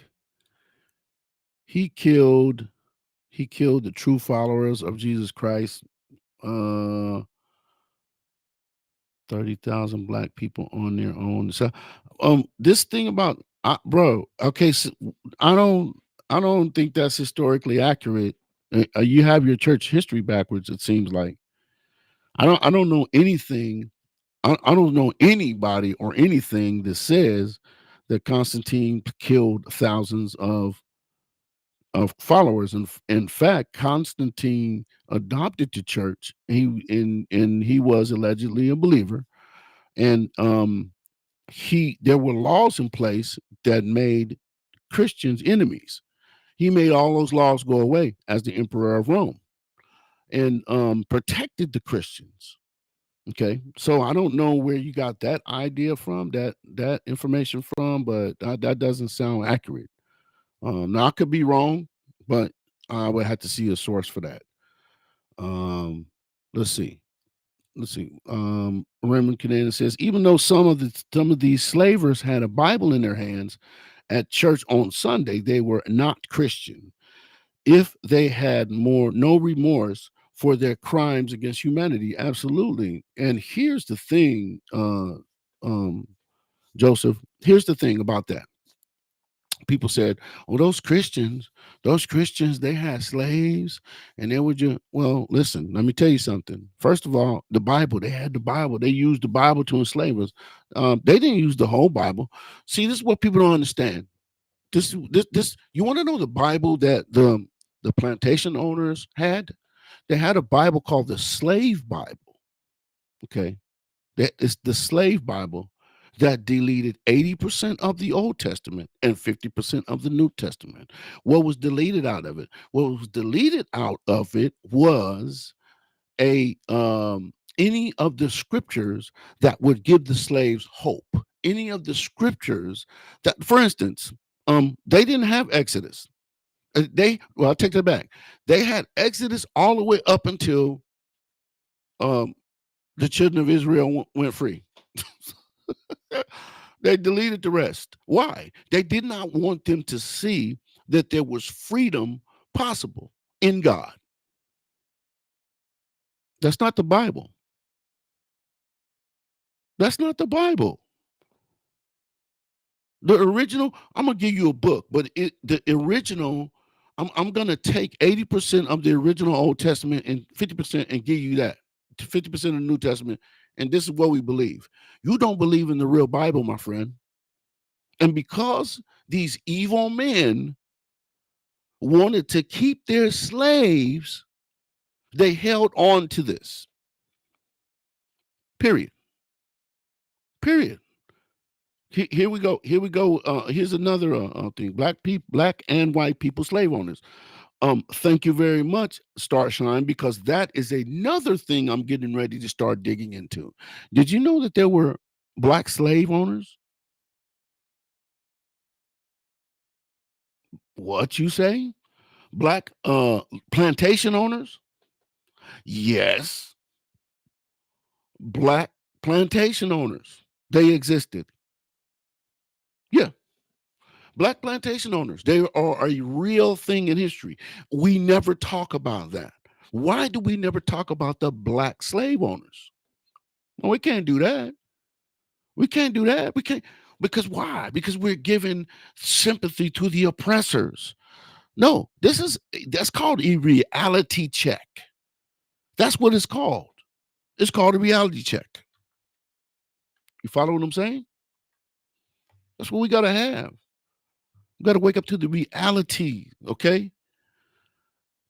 He killed. He killed the true followers of Jesus Christ. 30,000 black people on their own. So, this thing about bro. Okay, so I don't. I don't think that's historically accurate. You have your church history backwards. It seems like I don't know anything. I don't know anybody or anything that says that Constantine killed thousands of followers. And in fact, Constantine adopted the church. And he was allegedly a believer. And there were laws in place that made Christians enemies. He made all those laws go away as the emperor of Rome, and protected the Christians. Okay, so I don't know where you got that idea from, that information from, but that doesn't sound accurate. Now I could be wrong, but I would have to see a source for that. Um, let's see. Let's see. Raymond Canadian says, even though some of these slavers had a Bible in their hands at church on Sunday, they were not Christian. If they had no remorse for their crimes against humanity. Absolutely. And here's the thing, Joseph. Here's the thing about that. People said, "Oh, those Christians, they had slaves, and they were just." Well, listen. Let me tell you something. First of all, the Bible. They had the Bible. They used the Bible to enslave us. They didn't use the whole Bible. See, this is what people don't understand. This. You want to know the Bible that the plantation owners had? They had a Bible called the Slave Bible. Okay, that is the Slave Bible that deleted 80% of the Old Testament and 50% of the New Testament. What was deleted out of it? What was deleted out of it was a any of the scriptures that would give the slaves hope. Any of the scriptures that, for instance, they didn't have Exodus. I'll take that back. They had Exodus all the way up until um, the children of Israel went free. They deleted the rest. Why? They did not want them to see that there was freedom possible in God. That's not the Bible. That's not the Bible. The original, I'm gonna give you a book, but the original, I'm gonna take 80% of the original Old Testament and 50% and give you that 50% of the New Testament. And this is what we believe. You don't believe in the real Bible, my friend. And because these evil men wanted to keep their slaves, they held on to this. Period. Period. Here we go. Here we go. Here's another thing. Black and white people, slave owners. Thank you very much, Starshine, because that is another thing I'm getting ready to start digging into. Did you know that there were black slave owners? What you say? Black plantation owners? Yes, black plantation owners. They existed. Yeah, black plantation owners. They are a real thing in history. We never talk about that. Why do we never talk about the black slave owners? Well, we can't do that. We can't do that. We can't, because why? Because we're giving sympathy to the oppressors. No, that's called a reality check. That's what it's called. It's called a reality check. You follow what I'm saying? That's what we got to have. We got to wake up to the reality, okay?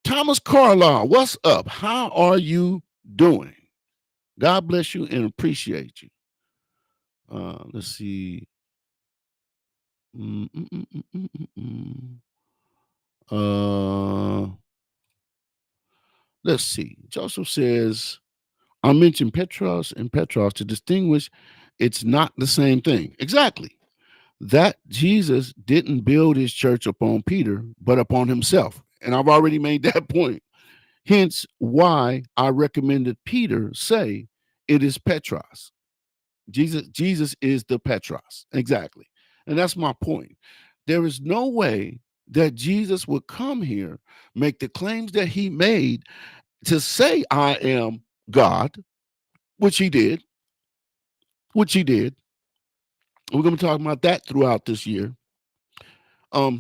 Thomas Carlisle, what's up? How are you doing? God bless you and appreciate you. Let's see. Mm, mm, mm, mm, mm, mm, mm. Let's see. Joseph says, I mentioned Petros and Petros to distinguish it's not the same thing. Exactly. That Jesus didn't build his church upon Peter, but upon himself. And I've already made that point. Hence why I recommended Peter say it is Petros. Jesus is the Petros. Exactly. And that's my point. There is no way that Jesus would come here, make the claims that he made to say I am God, which he did, which he did. We're going to be talking about that throughout this year. I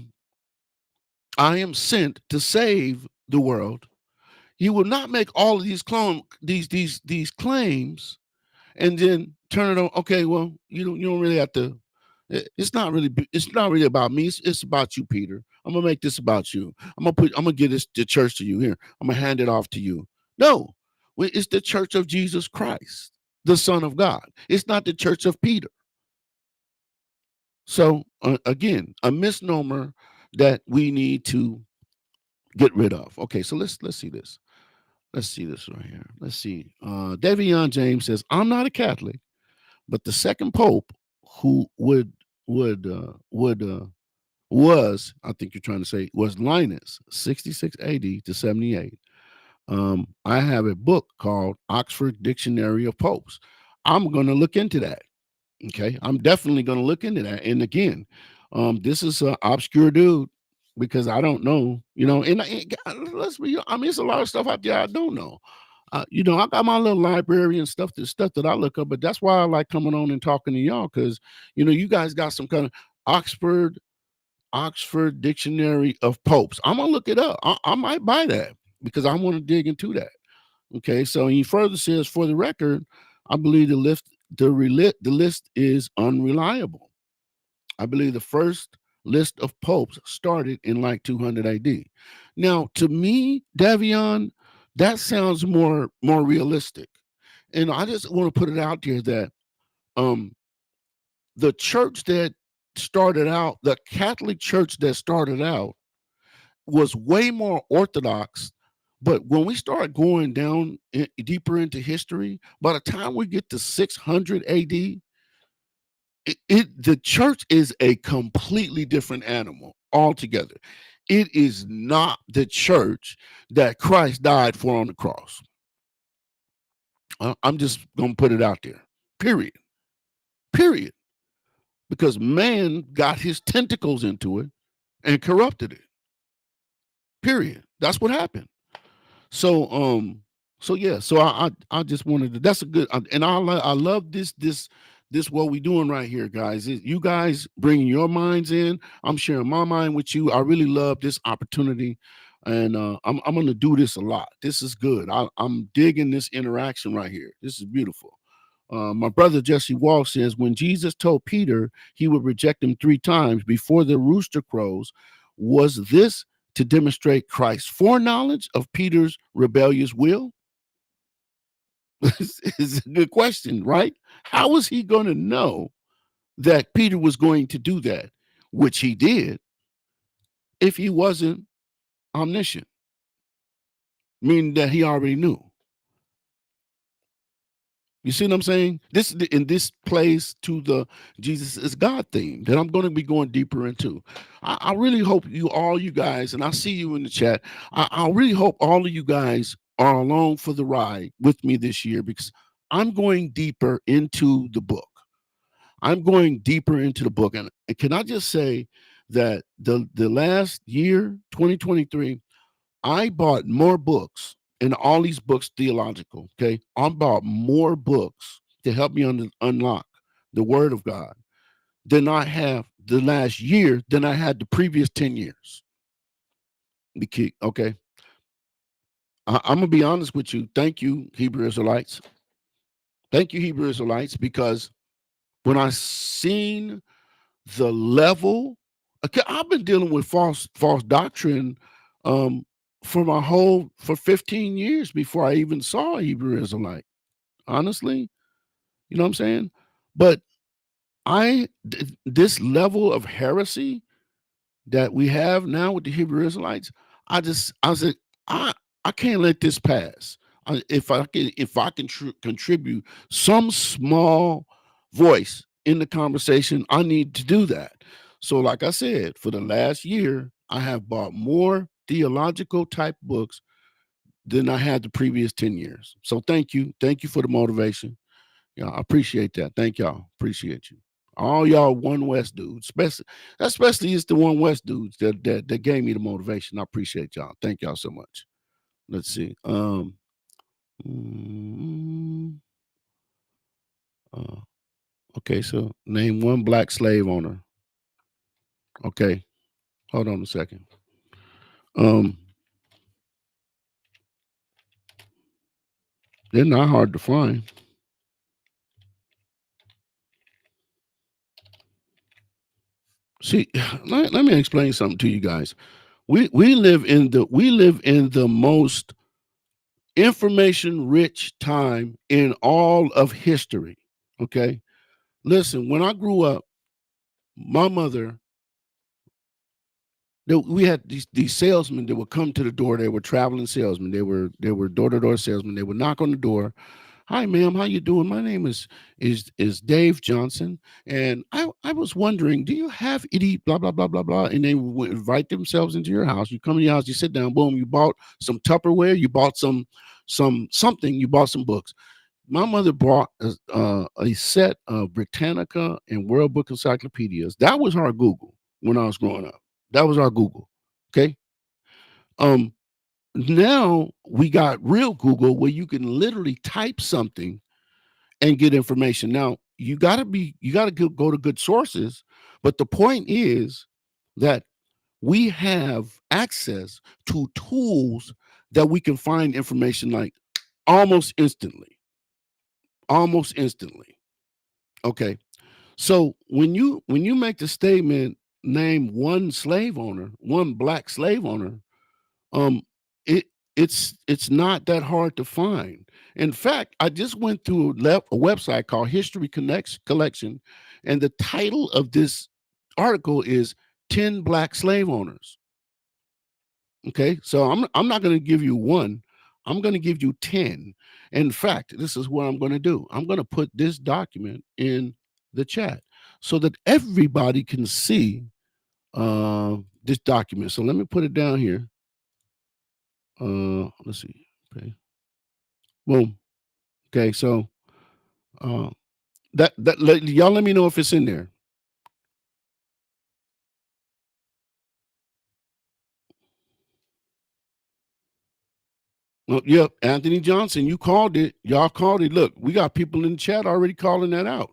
am sent to save the world. He will not make all of these claims and then turn it on. Okay, well, you don't really have to. It's not really about me. It's about you, Peter. I'm gonna make this about you. I'm gonna give the church to you. Here, I'm gonna hand it off to you. No, it's the church of Jesus Christ, the Son of God. It's not the church of Peter. So again, a misnomer that we need to get rid of. Okay, so let's see this. Let's see this right here. Let's see. Davion James says, I'm not a Catholic, but the second Pope who would was, I think you're trying to say, was Linus, 66 AD to 78. I have a book called Oxford Dictionary of Popes. I'm going to look into that. Okay, I'm definitely going to look into that. And again, this is an obscure dude because I don't know, let's be, I mean, it's a lot of stuff out there I don't know. I got my little library and stuff that I look up, but that's why I like coming on and talking to y'all because you guys got some kind of Oxford Oxford Dictionary of Popes. I'm gonna look it up. I might buy that because I want to dig into that. Okay, so he further says, for the record, I believe the list is unreliable. I believe the first list of popes started in like 200 AD. Now, to me, Davion, that sounds more realistic. And I just want to put it out there that um the church that started out, the Catholic Church that started out was way more orthodox. But when we start going down deeper into history, by the time we get to 600 AD, the church is a completely different animal altogether. It is not the church that Christ died for on the cross. I'm just gonna put it out there. Period. Period. Because man got his tentacles into it and corrupted it. Period. That's what happened. So yeah. So I just wanted to. That's a good. And I love this what we doing right here, guys. You guys bringing your minds in. I'm sharing my mind with you. I really love this opportunity, and I'm going to do this a lot. This is good. I'm digging this interaction right here. This is beautiful. My brother Jesse Walsh says, when Jesus told Peter he would reject him 3 times before the rooster crows, was this to demonstrate Christ's foreknowledge of Peter's rebellious will? It's a good question, right? How was he going to know that Peter was going to do that, which he did, if he wasn't omniscient, meaning that he already knew. You see what I'm saying? This plays to the Jesus is God theme that I'm going to be going deeper into. I really hope you guys, and I see you in the chat. I really hope all of you guys are along for the ride with me this year, because I'm going deeper into the book. I'm going deeper into the book, and can I just say that the last year, 2023, I bought more books, and all these books theological. Okay, I bought more books to help me unlock the Word of God than I have the last year than I had the previous 10 years. Okay, I'm gonna be honest with you. Thank you, Hebrew Israelites. Thank you, Hebrew Israelites, because when I seen the level, okay, I've been dealing with false doctrine um, for 15 years before I even saw a Hebrew Israelite. Honestly, you know what I'm saying? But this level of heresy that we have now with the Hebrew Israelites, I said, I I can't let this pass. If I can contribute some small voice in the conversation, I need to do that. So, like I said, for the last year, I have bought more theological type books than I had the previous 10 years. So thank you for the motivation. Yeah, I appreciate that. Thank y'all. Appreciate you. All y'all One West dudes, especially it's the One West dudes that gave me the motivation. I appreciate y'all. Thank y'all so much. Let's see. Mm, uh, okay, so name one black slave owner. Okay, hold on a second. Um, they're not hard to find. See, let me explain something to you guys. We live in the most information rich time in all of history. Okay. Listen, when I grew up, my mother, we had these salesmen that would come to the door. They were traveling salesmen. They were door-to-door salesmen. They would knock on the door. Hi, ma'am, how you doing? My name is Dave Johnson. And I was wondering, do you have any blah blah blah blah blah? And they would invite themselves into your house. You come to your house, you sit down, boom, you bought some Tupperware, you bought something, you bought some books. My mother bought a set of Britannica and World Book Encyclopedias. That was our Google when I was growing up. That was our Google. Okay. Um, Now we got real Google where you can literally type something and get information. Now you got to go to good sources, but the point is that we have access to tools that we can find information like almost instantly. Almost instantly. Okay. So when you make the statement, name one slave owner, one black slave owner, um, it it's not that hard to find. In fact, I just went through a website called History Connects Collection, and the title of this article is 10 Black Slave Owners. Okay, so I'm not going to give you one. I'm going to give you 10. In fact, this is what I'm going to do. I'm going to put this document in the chat so that everybody can see this document. So let me put it down here. Let's see. Okay. Boom. Okay, so uh y'all let me know if it's in there. Well, yeah, Anthony Johnson, you called it. Y'all called it. Look, we got people in the chat already calling that out.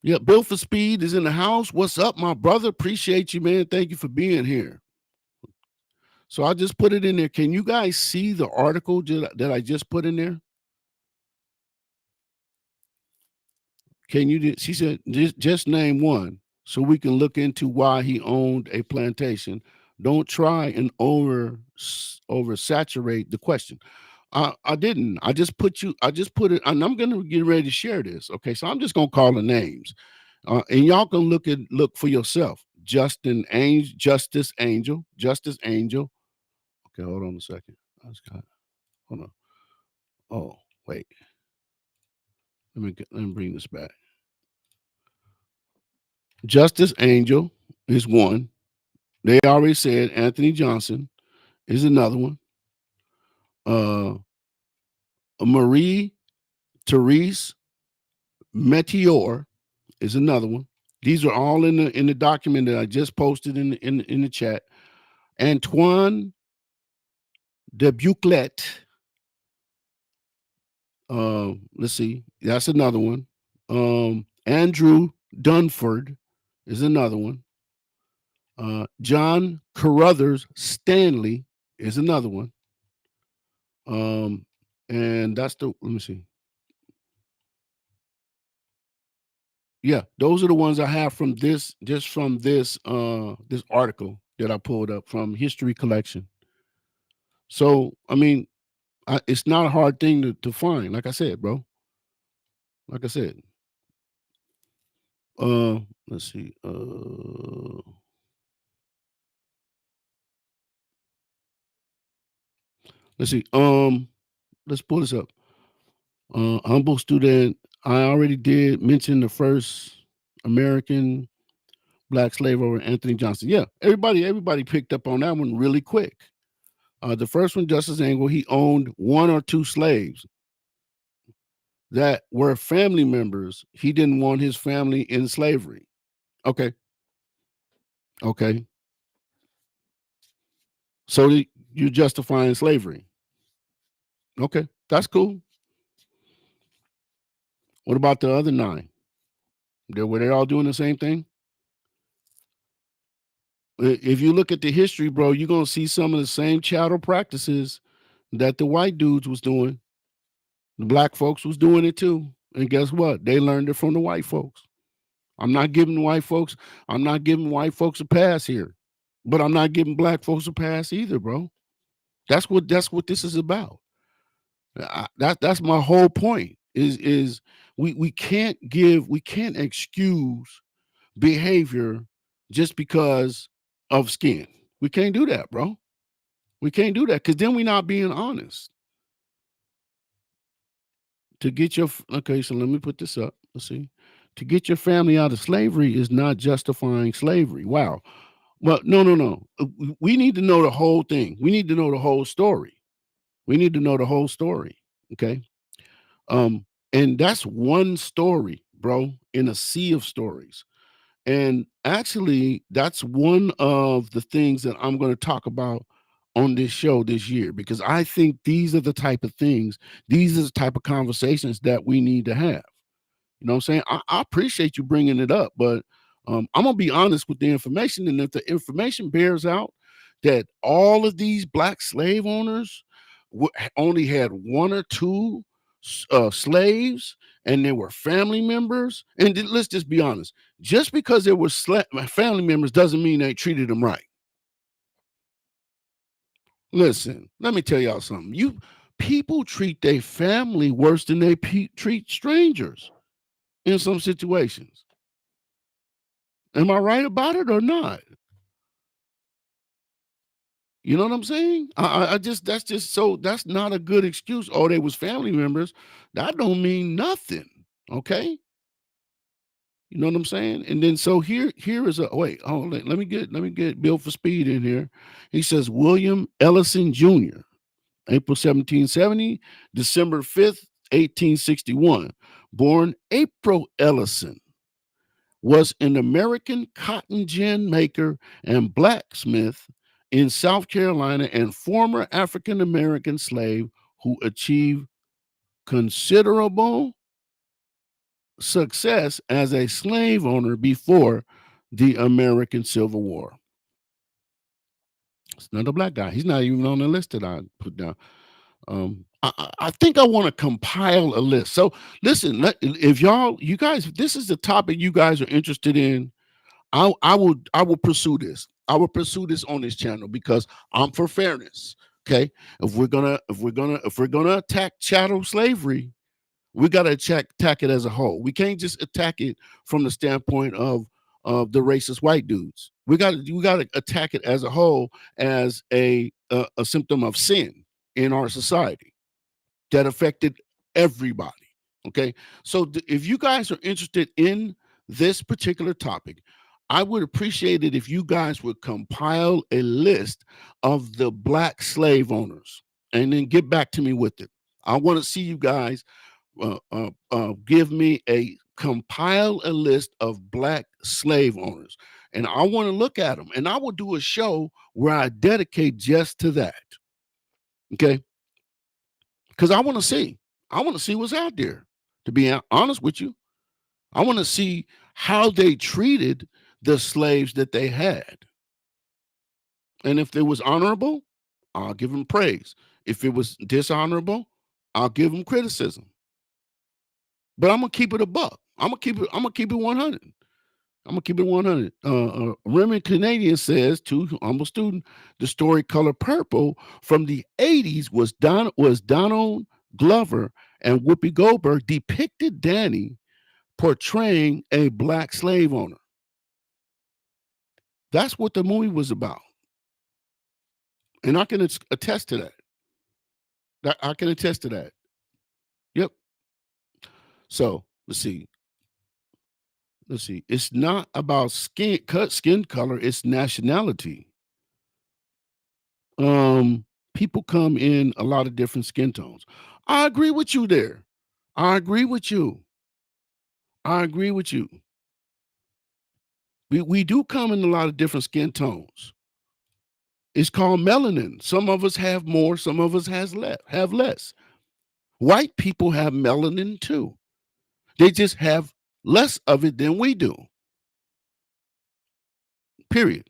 Yeah, Bill for Speed is in the house. What's up, my brother? Appreciate you, man. Thank you for being here. So I just put it in there. Can you guys see the article that I just put in there? Can you? She said, just name one so we can look into why he owned a plantation. Don't try and oversaturate the question. I didn't. I just put it, and I'm gonna get ready to share this. Okay, so I'm just gonna call the names, and y'all can look for yourself. Justice Angel. Okay, hold on a second. Hold on. Oh, wait. Let me bring this back. Justice Angel is one. They already said Anthony Johnson is another one. Marie Therese Meteor is another one. These are all in the document that I just posted in the chat. Antoine de Buclet. Let's see. That's another one. Andrew Dunford is another one. John Carruthers Stanley is another one. And that's let me see. Yeah, those are the ones I have from this article that I pulled up from History Collection. So, I mean, it's not a hard thing to find, like I said, bro. Like I said. Let's see. Let's see. Let's pull this up. Humble student. I already did mention the first American black slave owner, Anthony Johnson. Yeah, everybody picked up on that one really quick. The first one, Justice Angle, he owned one or two slaves that were family members. He didn't want his family in slavery. Okay. So you're justifying slavery. Okay, that's cool. What about the other 9? Were they all doing the same thing? If you look at the history, bro, you're gonna see some of the same chattel practices that the white dudes was doing. The black folks was doing it too. And guess what? They learned it from the white folks. I'm not giving white folks a pass here. But I'm not giving black folks a pass either, bro. That's what this is about. That's my whole point. Is we can't excuse behavior just because of skin. We can't do that, bro. We can't do that because then we're not being honest. To get your okay, so let me put this up. Let's see. To get your family out of slavery is not justifying slavery. Wow. Well, no. We need to know the whole thing. We need to know the whole story. Okay. And that's one story, bro, in a sea of stories. And actually, that's one of the things that I'm going to talk about on this show this year, because I think these are the type of things, these are the type of conversations that we need to have. You know what I'm saying? I appreciate you bringing it up, but I'm going to be honest with the information. And if the information bears out that all of these black slave owners only had one or two slaves and they were family members, and let's just be honest, just because they were family members doesn't mean they treated them right. Listen, let me tell y'all something. People treat their family worse than they treat strangers in some situations. Am I right about it or not? You know what I'm saying? That's not a good excuse. Oh, they was family members. That don't mean nothing. Okay. You know what I'm saying? And then so here is a wait. Oh, let me get Bill for Speed in here. He says William Ellison Jr. April 1770, December 5th, 1861. Born April Ellison, was an American cotton gin maker and blacksmith in South Carolina and former African American slave who achieved considerable success as a slave owner before the American Civil War. It's not a black guy. He's not even on the list that I put down. I think I want to compile a list. So listen, if you guys, if this is the topic you guys are interested in, I will pursue this. I will pursue this on this channel because I'm for fairness. Okay, if we're gonna attack chattel slavery, we got to attack it as a whole. We can't just attack it from the standpoint of of the racist white dudes. We got to attack it as a whole, as a symptom of sin in our society that affected everybody. Okay, so if you guys are interested in this particular topic, I would appreciate it if you guys would compile a list of the black slave owners and then get back to me with it. I want to see you guys give me compile a list of black slave owners, and I want to look at them, and I will do a show where I dedicate just to that. Okay, because I want to see what's out there. To be honest with you, I want to see how they treated the slaves that they had, and if it was honorable, I'll give them praise. If it was dishonorable, I'll give them criticism. But I'm gonna keep it a buck. I'm gonna keep it 100. I'm gonna keep it 100. Remy Canadian says to I'm a student. The story Color Purple from the '80s was Donald Glover and Whoopi Goldberg depicted Danny portraying a black slave owner. That's what the movie was about, and I can attest to that. I can attest to that. Yep. So let's see. It's not about skin color, it's nationality. People come in a lot of different skin tones. I agree with you there. I agree with you. I agree with you. We do come in a lot of different skin tones. It's called melanin. Some of us have more, some of us have less. White people have melanin too. They just have less of it than we do. Period.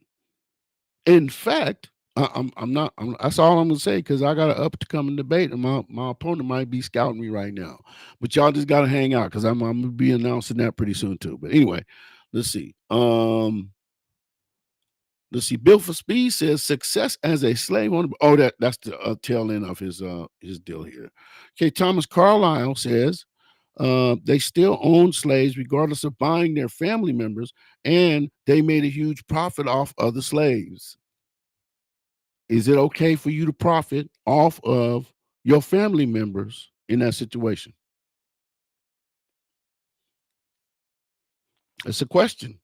In fact, I'm not. That's all I'm gonna say because I got an upcoming debate, and my opponent might be scouting me right now. But y'all just gotta hang out because I'm gonna be announcing that pretty soon too. But anyway, let's see. Bill for Speed says success as a slave owner. Oh, that's the tail end of his deal here. Okay, Thomas Carlyle says they still own slaves regardless of buying their family members, and they made a huge profit off other slaves. Is it okay for you to profit off of your family members in that situation? It's a question.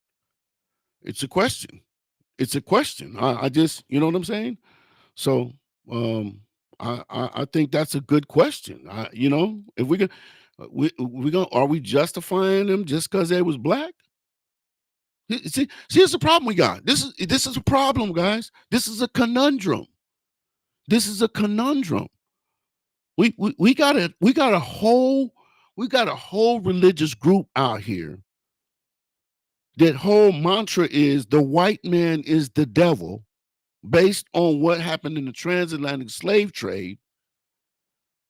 It's a question. It's a question. I just, you know what I'm saying? So, I think that's a good question. If we can, we going are we justifying them just because they was black? See, here's the problem we got. This is a problem, guys. This is a conundrum. This is a conundrum. We got a whole religious group out here. That whole mantra is the white man is the devil, based on what happened in the transatlantic slave trade,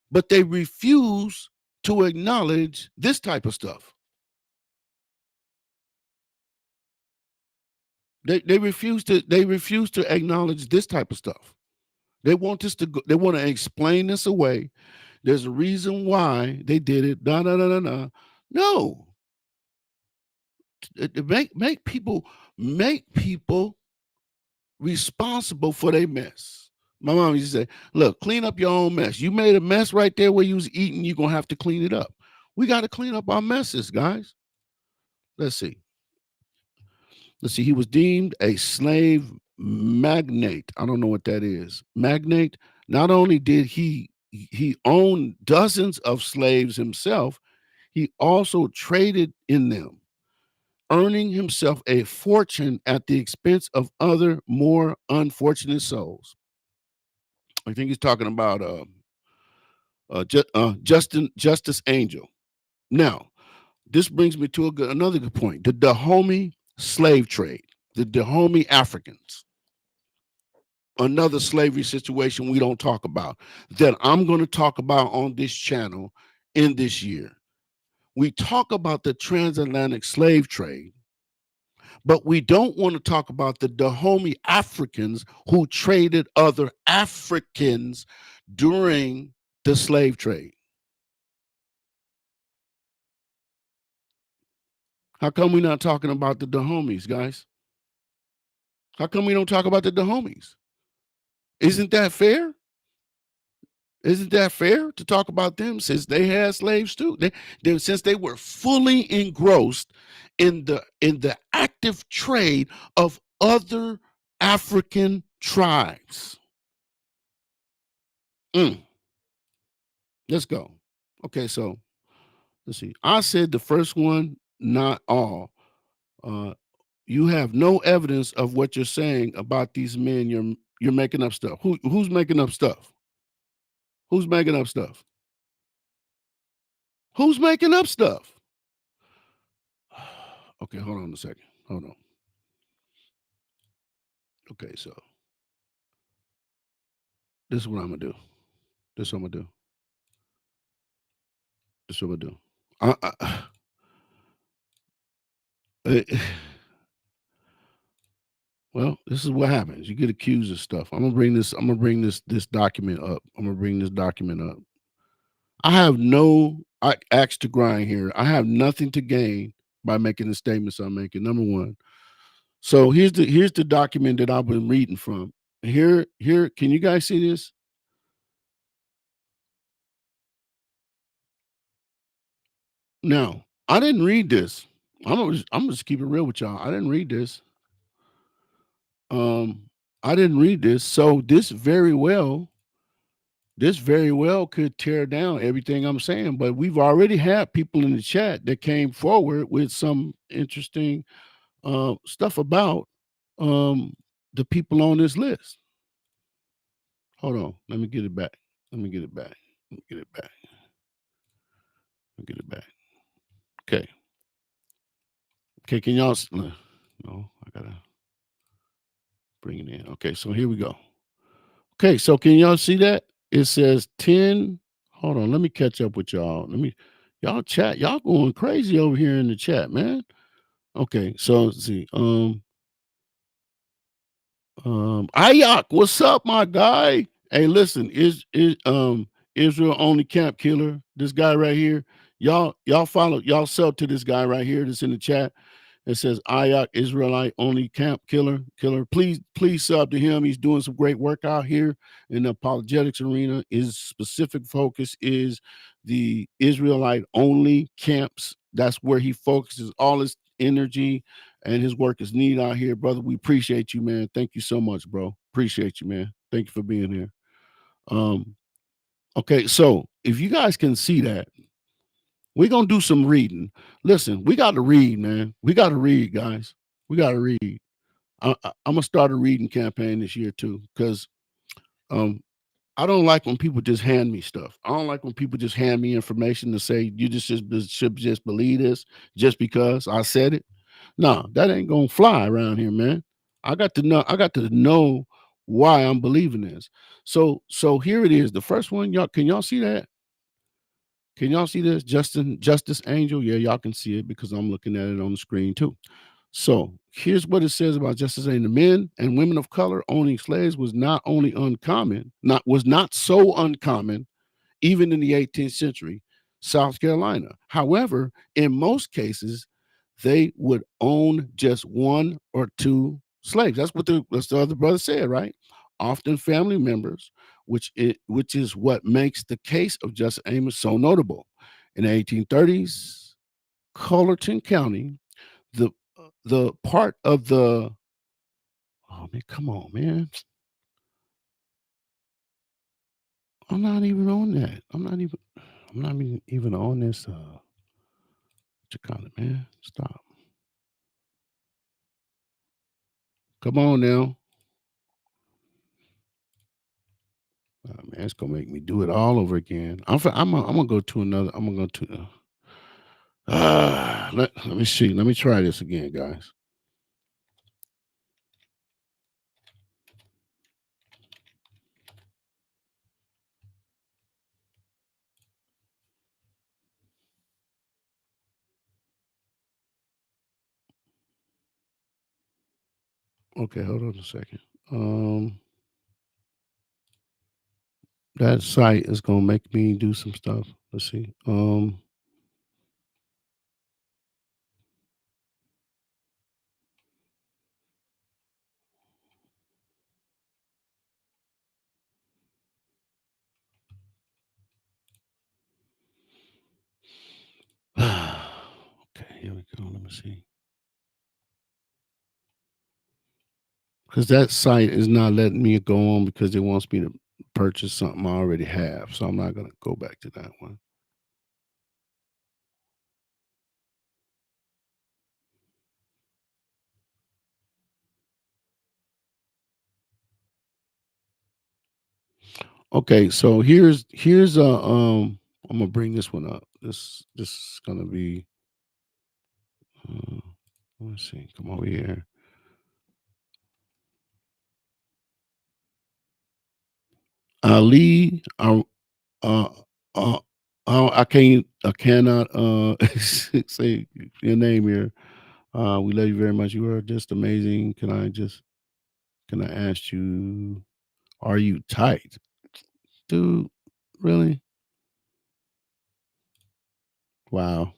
but they refuse to acknowledge this type of stuff. They refuse to acknowledge this type of stuff. They want they want to explain this away. There's a reason why they did it. No. Make people responsible for their mess. My mom used to say, look, clean up your own mess. You made a mess right there where you was eating, you're gonna have to clean it up. We got to clean up our messes, guys. Let's see. He was deemed a slave magnate. I don't know what that is. Magnate. Not only did he own dozens of slaves himself, he also traded in them, earning himself a fortune at the expense of other more unfortunate souls. I think he's talking about Justice Angel. Now, this brings me to another good point: the Dahomey slave trade, the Dahomey Africans. Another slavery situation we don't talk about that I'm going to talk about on this channel in this year. We talk about the transatlantic slave trade, but we don't want to talk about the Dahomey Africans who traded other Africans during the slave trade. How come we're not talking about the Dahomies, guys? How come we don't talk about the Dahomies? Isn't that fair? Isn't that fair to talk about them since they had slaves too? Since they were fully engrossed in the active trade of other African tribes. Let's go. Okay, so let's see. I said the first one, not all. You have no evidence of what you're saying about these men. You're making up stuff. Who's making up stuff? Who's making up stuff? Who's making up stuff? Okay, hold on a second. Hold on. Okay, so this is what I'm gonna do. This is what I'm gonna do. This is what I'm gonna do. Eh, well, this is what happens. You get accused of stuff. I'm gonna bring this document up. I'm gonna bring this document up. I have no axe to grind here. I have nothing to gain by making the statements I'm making. Number one. So here's the document that I've been reading from. Here, can you guys see this? Now, I didn't read this. I'm just keep it real with y'all. I didn't read this. I didn't read this. So this very well could tear down everything I'm saying, but we've already had people in the chat that came forward with some interesting stuff about um the people on this list. Hold on, let me get it back. Let me get it back. Let me get it back. Let me get it back. Okay. Okay, can y'all no, I gotta bring it in. Okay, so here we go. Okay, so can y'all see that? It says 10. Hold on, let me catch up with y'all. Y'all chat. Y'all going crazy over here in the chat, man. Okay, so let's see. Ayak, what's up, my guy? Hey, listen, is Israel only camp killer? This guy right here. Y'all follow, y'all sub to this guy right here that's in the chat. It says Ayak Israelite only camp killer. Please sub to him. He's doing some great work out here in the apologetics arena. His specific focus is the Israelite only camps. That's where he focuses all his energy, and his work is needed out here, brother. We appreciate you, man. Thank you so much, bro. Appreciate you, man. Thank you for being here. Okay, so if you guys can see that, we're gonna do some reading. Listen, we got to read, man. We got to read, guys. We got to read. I'm gonna start a reading campaign this year too, because um, I don't like when people just hand me stuff. I don't like when people just hand me information to say you should just believe this just because I said it. No, that ain't gonna fly around here, man. I got to know. I got to know why I'm believing this. So here it is. The first one, y'all. Can y'all see that? Can y'all see this? Justice Angel. Yeah, y'all can see it because I'm looking at it on the screen too. So here's what it says about Justice Angel. Men and women of color owning slaves was not only uncommon, was not so uncommon even in the 18th century, South Carolina. However, in most cases, they would own just one or two slaves. That's what the other brother said, right? Often family members, which is what makes the case of Justice Amos so notable. In the 1830s, Cullerton County, the part of the oh man, come on, man. I'm not even on that. I'm not even on this Chicana, man. Stop. Come on now. Oh, man, it's gonna make me do it all over again. I'm gonna go to another. I'm gonna go to. Let me see. Let me try this again, guys. Okay, hold on a second. That site is gonna make me do some stuff. Let's see. see. Because that site is not letting me go on because it wants me to purchase something I already have. So I'm not going to go back to that one. Okay, so here's I'm gonna bring this one up. This is gonna be uh, let's see, come over here. Ali, uh, uh, I cannot say your name here. We love you very much. You are just amazing. Can I ask you, are you tight, dude? Really? Wow.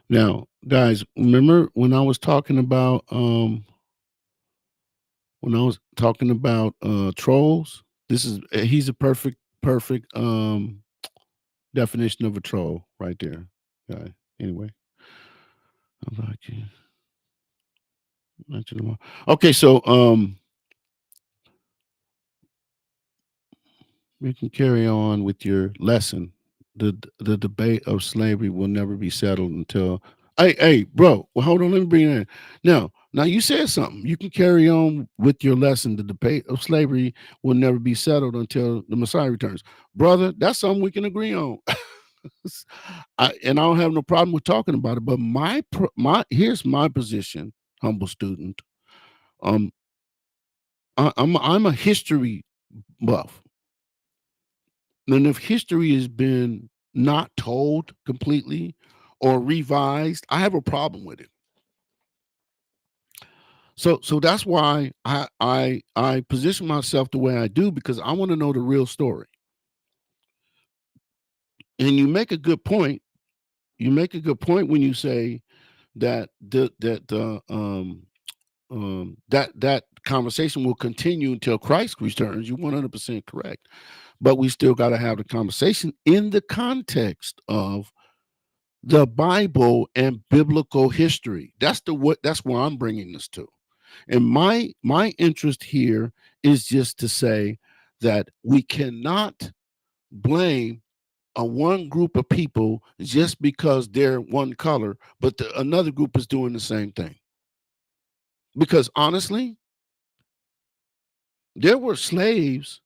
Now, guys, remember when I was talking about trolls? This is he's a perfect definition of a troll right there. Guy. Anyway, I like you. Mention them all. Okay, so we can carry on with your lesson. The debate of slavery will never be settled until hey bro, well hold on, let me bring it in. Now you said something. You can carry on with your lesson. The debate of slavery will never be settled until the Messiah returns. Brother, that's something we can agree on. And I don't have no problem with talking about it, but my here's my position, humble student. Um I'm a history buff. And if history has been not told completely or revised, I have a problem with it. So that's why I position myself the way I do because I want to know the real story. And you make a good point. You make a good point when you say that that conversation will continue until Christ returns. You're 100% correct. But we still got to have the conversation in the context of the Bible and biblical history. That's where I'm bringing this to. And my interest here is just to say that we cannot blame a one group of people just because they're one color, but another group is doing the same thing. Because honestly, there were slaves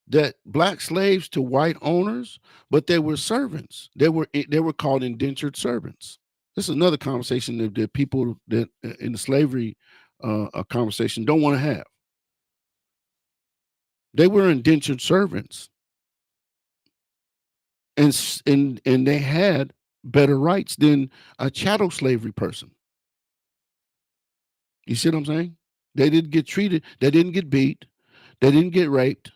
that black slaves to white owners, but they were servants. They were called indentured servants. This is another conversation that people that in the slavery a conversation don't want to have. They were indentured servants, and they had better rights than a chattel slavery person. You see what I'm saying? They didn't get treated. They didn't get beat. They didn't get raped.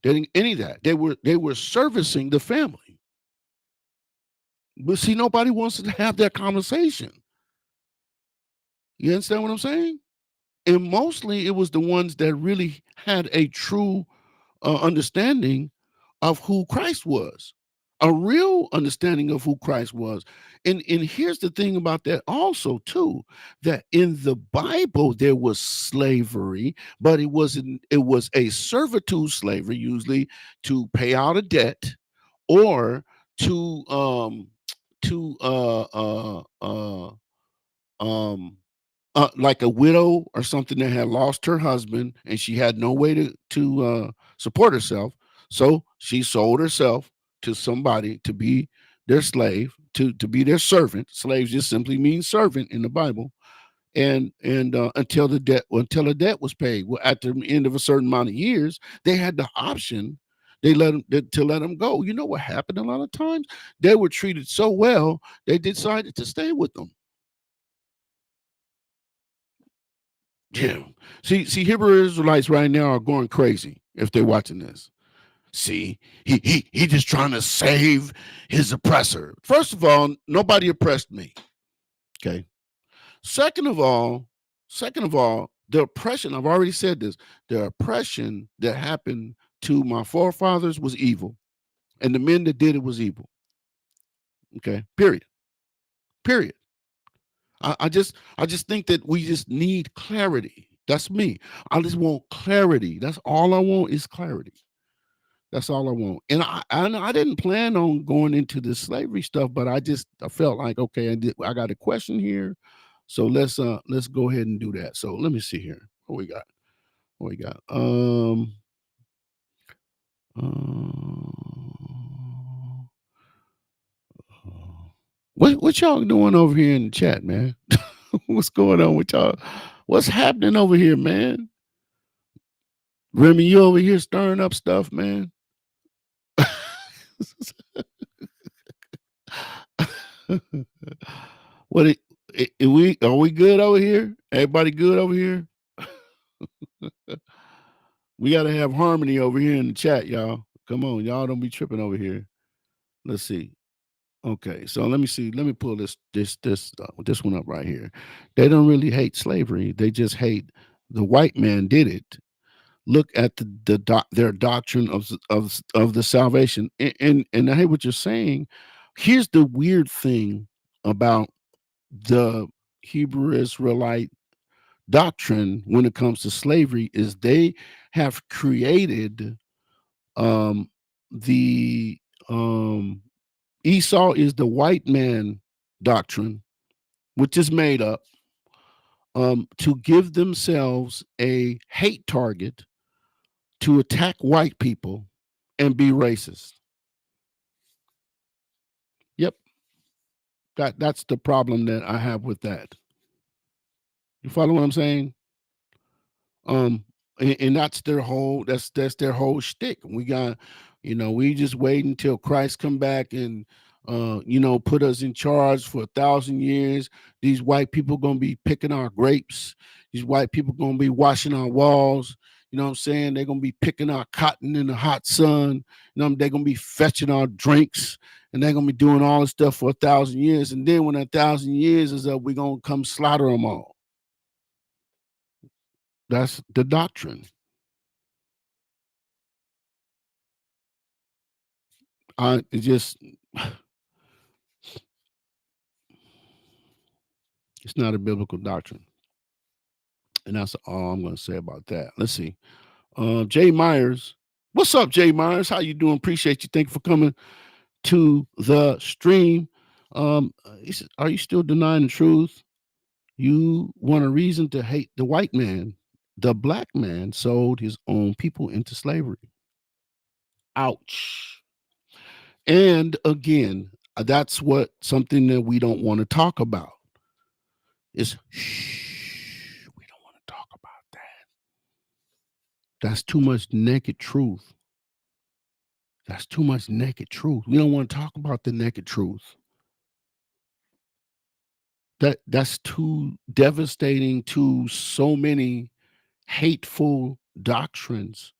They didn't any of that. They were servicing the family. But see, nobody wants to have that conversation. You understand what I'm saying? And mostly it was the ones that really had a true understanding of who Christ was, a real understanding of who Christ was. And here's the thing about that also too, that in the Bible there was slavery, but it was a servitude slavery, usually to pay out a debt or to to um like a widow or something that had lost her husband and she had no way to support herself, so she sold herself to somebody to be their slave, to be their servant. Slaves just simply means servant in the Bible, and until the debt was paid. Well, at the end of a certain amount of years, they had the option. They let them to let them go. You know what happened a lot of times? They were treated so well, they decided to stay with them. Yeah. See, Hebrew Israelites right now are going crazy if they're watching this. See, he just trying to save his oppressor. First of all, nobody oppressed me. Okay. Second of all, the oppression, I've already said this, the oppression that happened to my forefathers was evil. And the men that did it was evil. Okay. Period. Period. I just think that we just need clarity. That's me. I just want clarity. That's all I want is clarity. That's all I want. And I didn't plan on going into the slavery stuff, but I felt like, okay, I got a question here. So let's go ahead and do that. So let me see here. What we got? What we got? Uh, what y'all doing over here in the chat, man? What's going on with y'all? What's happening over here, man? Remy, you over here stirring up stuff, man. what are we good over here? Everybody good over here? We gotta have harmony over here in the chat, y'all. Come on, y'all don't be tripping over here. Let's see. Okay, so let me see. Let me pull this one up right here. They don't really hate slavery. They just hate the white man did it. Look at their doctrine of the salvation. And I hear what you're saying. Here's the weird thing about the Hebrew Israelite doctrine when it comes to slavery is they have created the Esau is the white man doctrine, which is made up to give themselves a hate target to attack white people and be racist. Yep. That's the problem that I have with that. You follow what I'm saying? And that's their whole shtick. We got, we just wait until Christ come back and put us in charge for 1,000 years. These white people gonna be picking our grapes. These white people gonna be washing our walls. You know what I'm saying? They're gonna be picking our cotton in the hot sun. They're gonna be fetching our drinks, and they're gonna be doing all this stuff for 1,000 years. And then when 1,000 years is up, we're gonna come slaughter them all. That's the doctrine. It just it's not a biblical doctrine, and that's all I'm going to say about that. Let's see. Jay Myers, what's up, Jay Myers? How you doing? Appreciate you. Thank you for coming to the stream. He said, are you still denying the truth? You want a reason to hate the white man. The black man sold his own people into slavery. Ouch. And again, that's what something that we don't want to talk about. Is we don't want to talk about that. That's too much naked truth. That's too much naked truth. We don't want to talk about the naked truth. That's too devastating to so many hateful doctrines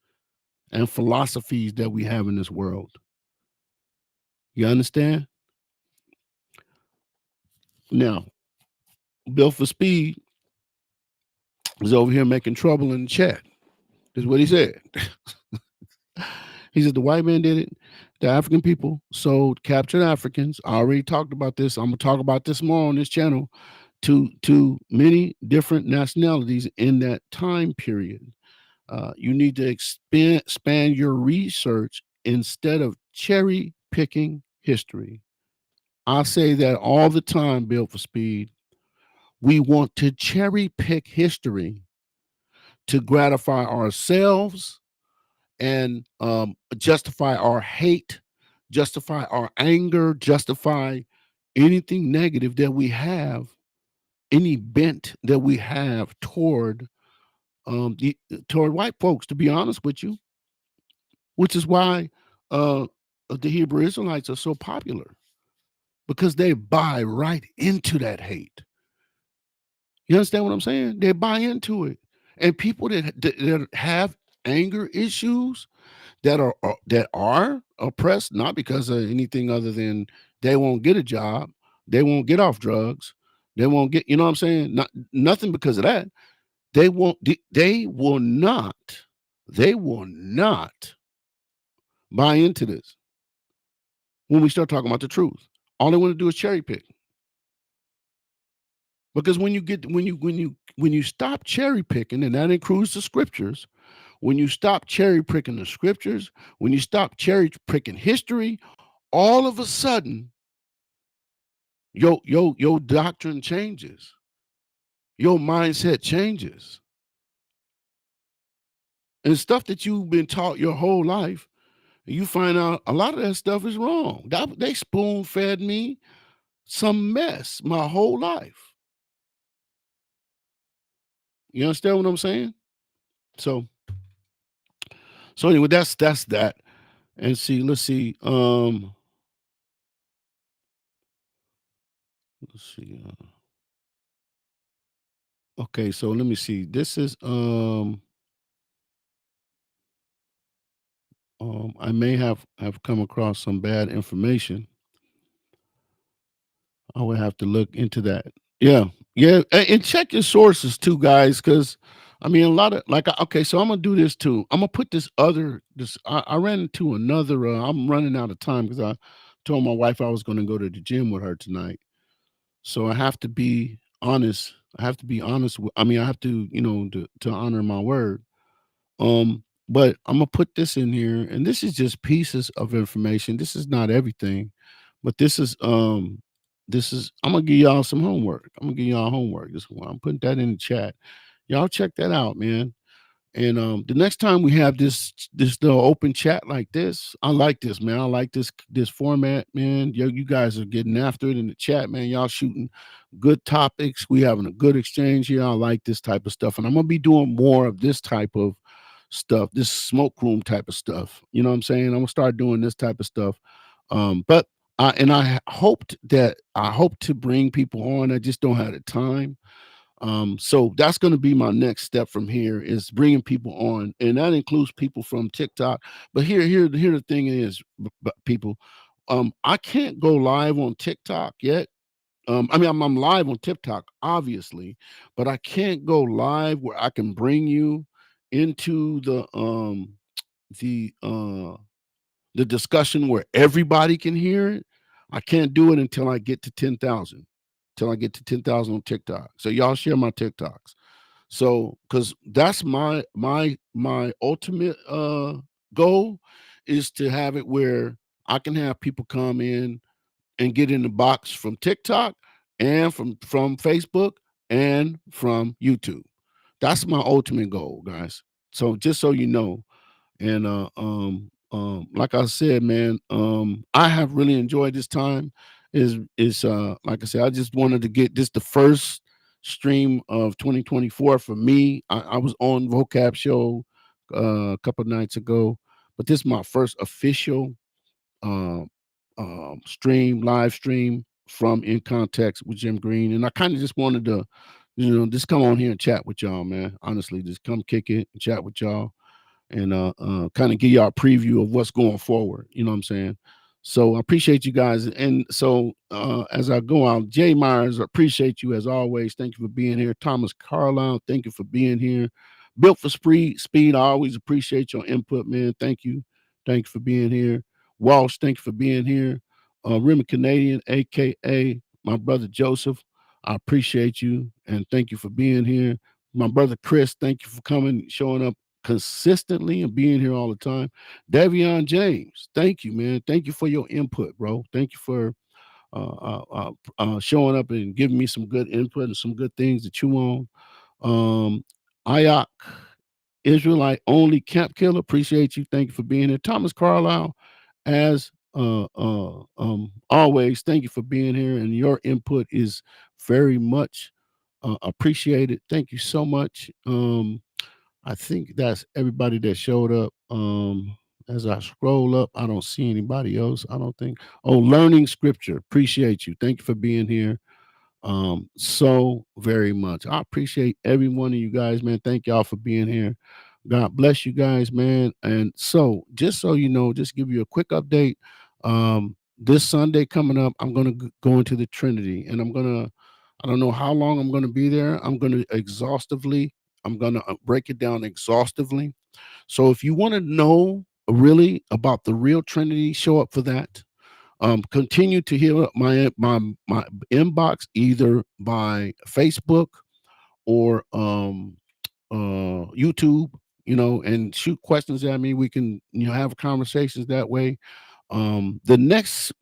and philosophies that we have in this world. You understand? Now, Bill for Speed is over here making trouble in the chat. This is what he said. He said the white man did it. The African people sold captured Africans. I already talked about this. I'm gonna talk about this more on this channel to many different nationalities in that time period. You need to expand your research instead of cherry picking history. I say that all the time, Bill for Speed. We want to cherry pick history to gratify ourselves and justify our hate, justify our anger, justify anything negative that we have, any bent that we have toward toward white folks. To be honest with you, which is why the Hebrew Israelites are so popular because they buy right into that hate. You understand what I'm saying? They buy into it, and people that have anger issues that are oppressed not because of anything other than they won't get a job, they won't get off drugs, they won't get, you know what I'm saying? Nothing because of that. They will not buy into this when we start talking about the truth. All they want to do is cherry pick. Because when you stop cherry picking, and that includes the scriptures, when you stop cherry picking the scriptures, when you stop cherry picking history, all of a sudden your doctrine changes, your mindset changes, and stuff that you've been taught your whole life. You find out a lot of that stuff is wrong. They spoon fed me some mess my whole life. You understand what I'm saying? So anyway, that's that. And see, let's see. Let's see. Okay, so let me see. This is I may have come across some bad information. I would have to look into that. Yeah, yeah, and check your sources too, guys, because I mean, a lot of like, okay, so I'm gonna do this too. I'm gonna put this other this. I ran into another. I'm running out of time because I told my wife I was going to go to the gym with her tonight. So I have to be honest. I have to be honest. I mean, I have to, to honor my word. But I'm gonna put this in here, and this is just pieces of information. This is not everything, but this is I'm gonna give y'all some homework. I'm gonna give y'all homework. This one. I'm putting that in the chat. Y'all check that out, man. And the next time we have this little open chat like this, I like this, man. I like this format, man. You guys are getting after it in the chat, man. Y'all shooting good topics. We having a good exchange here. I like this type of stuff, and I'm gonna be doing more of this type of stuff, this smoke room type of stuff. You know what I'm saying? I'm gonna start doing this type of stuff. But I hope to bring people on. I just don't have the time. So that's going to be my next step from here is bringing people on, and that includes people from TikTok. But here the thing is, people, I can't go live on TikTok yet. I mean, I'm live on TikTok, obviously, but I can't go live where I can bring you into the uh the discussion where everybody can hear it. I can't do it until I get to 10,000. Till I get to 10,000 on TikTok. So y'all share my TikToks. So cuz that's my ultimate goal is to have it where I can have people come in and get in the box from TikTok and from Facebook and from YouTube. That's my ultimate goal, guys. So just so you know, and like I said, man, I have really enjoyed this time. Is like I said, I just wanted to get this the first stream of 2024 for me. I was on Vocab Show a couple of nights ago, but this is my first official um, live stream from In Context with Jim Green, and I kind of just wanted to, just come on here and chat with y'all, man. Honestly, just come kick it and chat with y'all and kind of give y'all a preview of what's going forward. You know what I'm saying? So I appreciate you guys. And so as I go out, Jay Myers, I appreciate you as always. Thank you for being here. Thomas Carlisle, thank you for being here. Built for Speed, I always appreciate your input, man. Thank you. Thank you for being here. Walsh, thank you for being here. Remy Canadian, aka my brother Joseph, I appreciate you and thank you for being here. My brother Chris, thank you for coming, showing up consistently and being here all the time. Davion James, thank you, man. Thank you for your input, bro. Thank you for showing up and giving me some good input and some good things to chew on. Ayak, Israelite only camp killer, appreciate you. Thank you for being here. Thomas Carlisle, as always, thank you for being here, and your input is very much appreciated. Thank you so much. I think that's everybody that showed up. As I scroll up, I don't see anybody else. I don't think. Oh, learning scripture. Appreciate you. Thank you for being here. So very much. I appreciate every one of you guys, man. Thank y'all for being here. God bless you guys, man. And so, just so you know, just give you a quick update. This Sunday coming up, I'm gonna go into the Trinity, and I don't know how long I'm gonna be there. I'm gonna break it down exhaustively. So if you want to know really about the real Trinity, show up for that. Continue to hit up my inbox either by Facebook or YouTube, and shoot questions at me. We can, have conversations that way. The next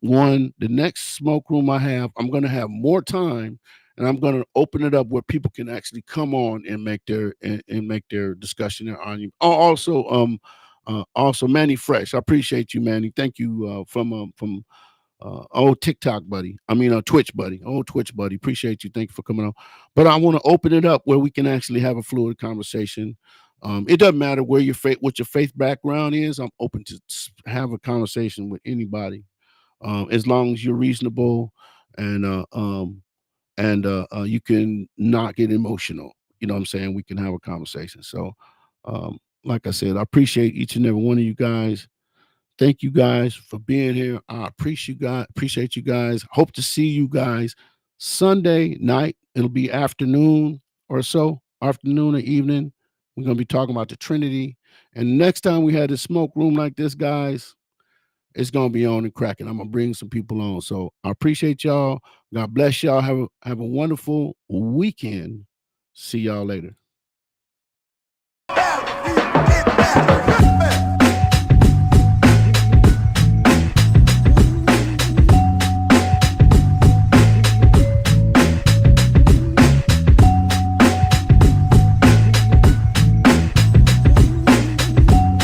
smoke room I have, I'm going to have more time, and I'm going to open it up where people can actually come on and make their discussion and argument. Also Manny Fresh. I appreciate you, Manny. Thank you from TikTok buddy. I mean, Twitch buddy. Twitch buddy. Appreciate you. Thank you for coming on. But I want to open it up where we can actually have a fluid conversation. It doesn't matter where what your faith background is. I'm open to have a conversation with anybody, as long as you're reasonable and you can not get emotional. You know what I'm saying? We can have a conversation. So, like I said, I appreciate each and every one of you guys. Thank you guys for being here. I appreciate you guys. Hope to see you guys Sunday night. It'll be afternoon or so, afternoon or evening. We're gonna be talking about the Trinity. And next time we had a smoke room like this, guys, it's gonna be on and cracking. I'm gonna bring some people on. So I appreciate y'all. God bless y'all. Have a wonderful weekend. See y'all later.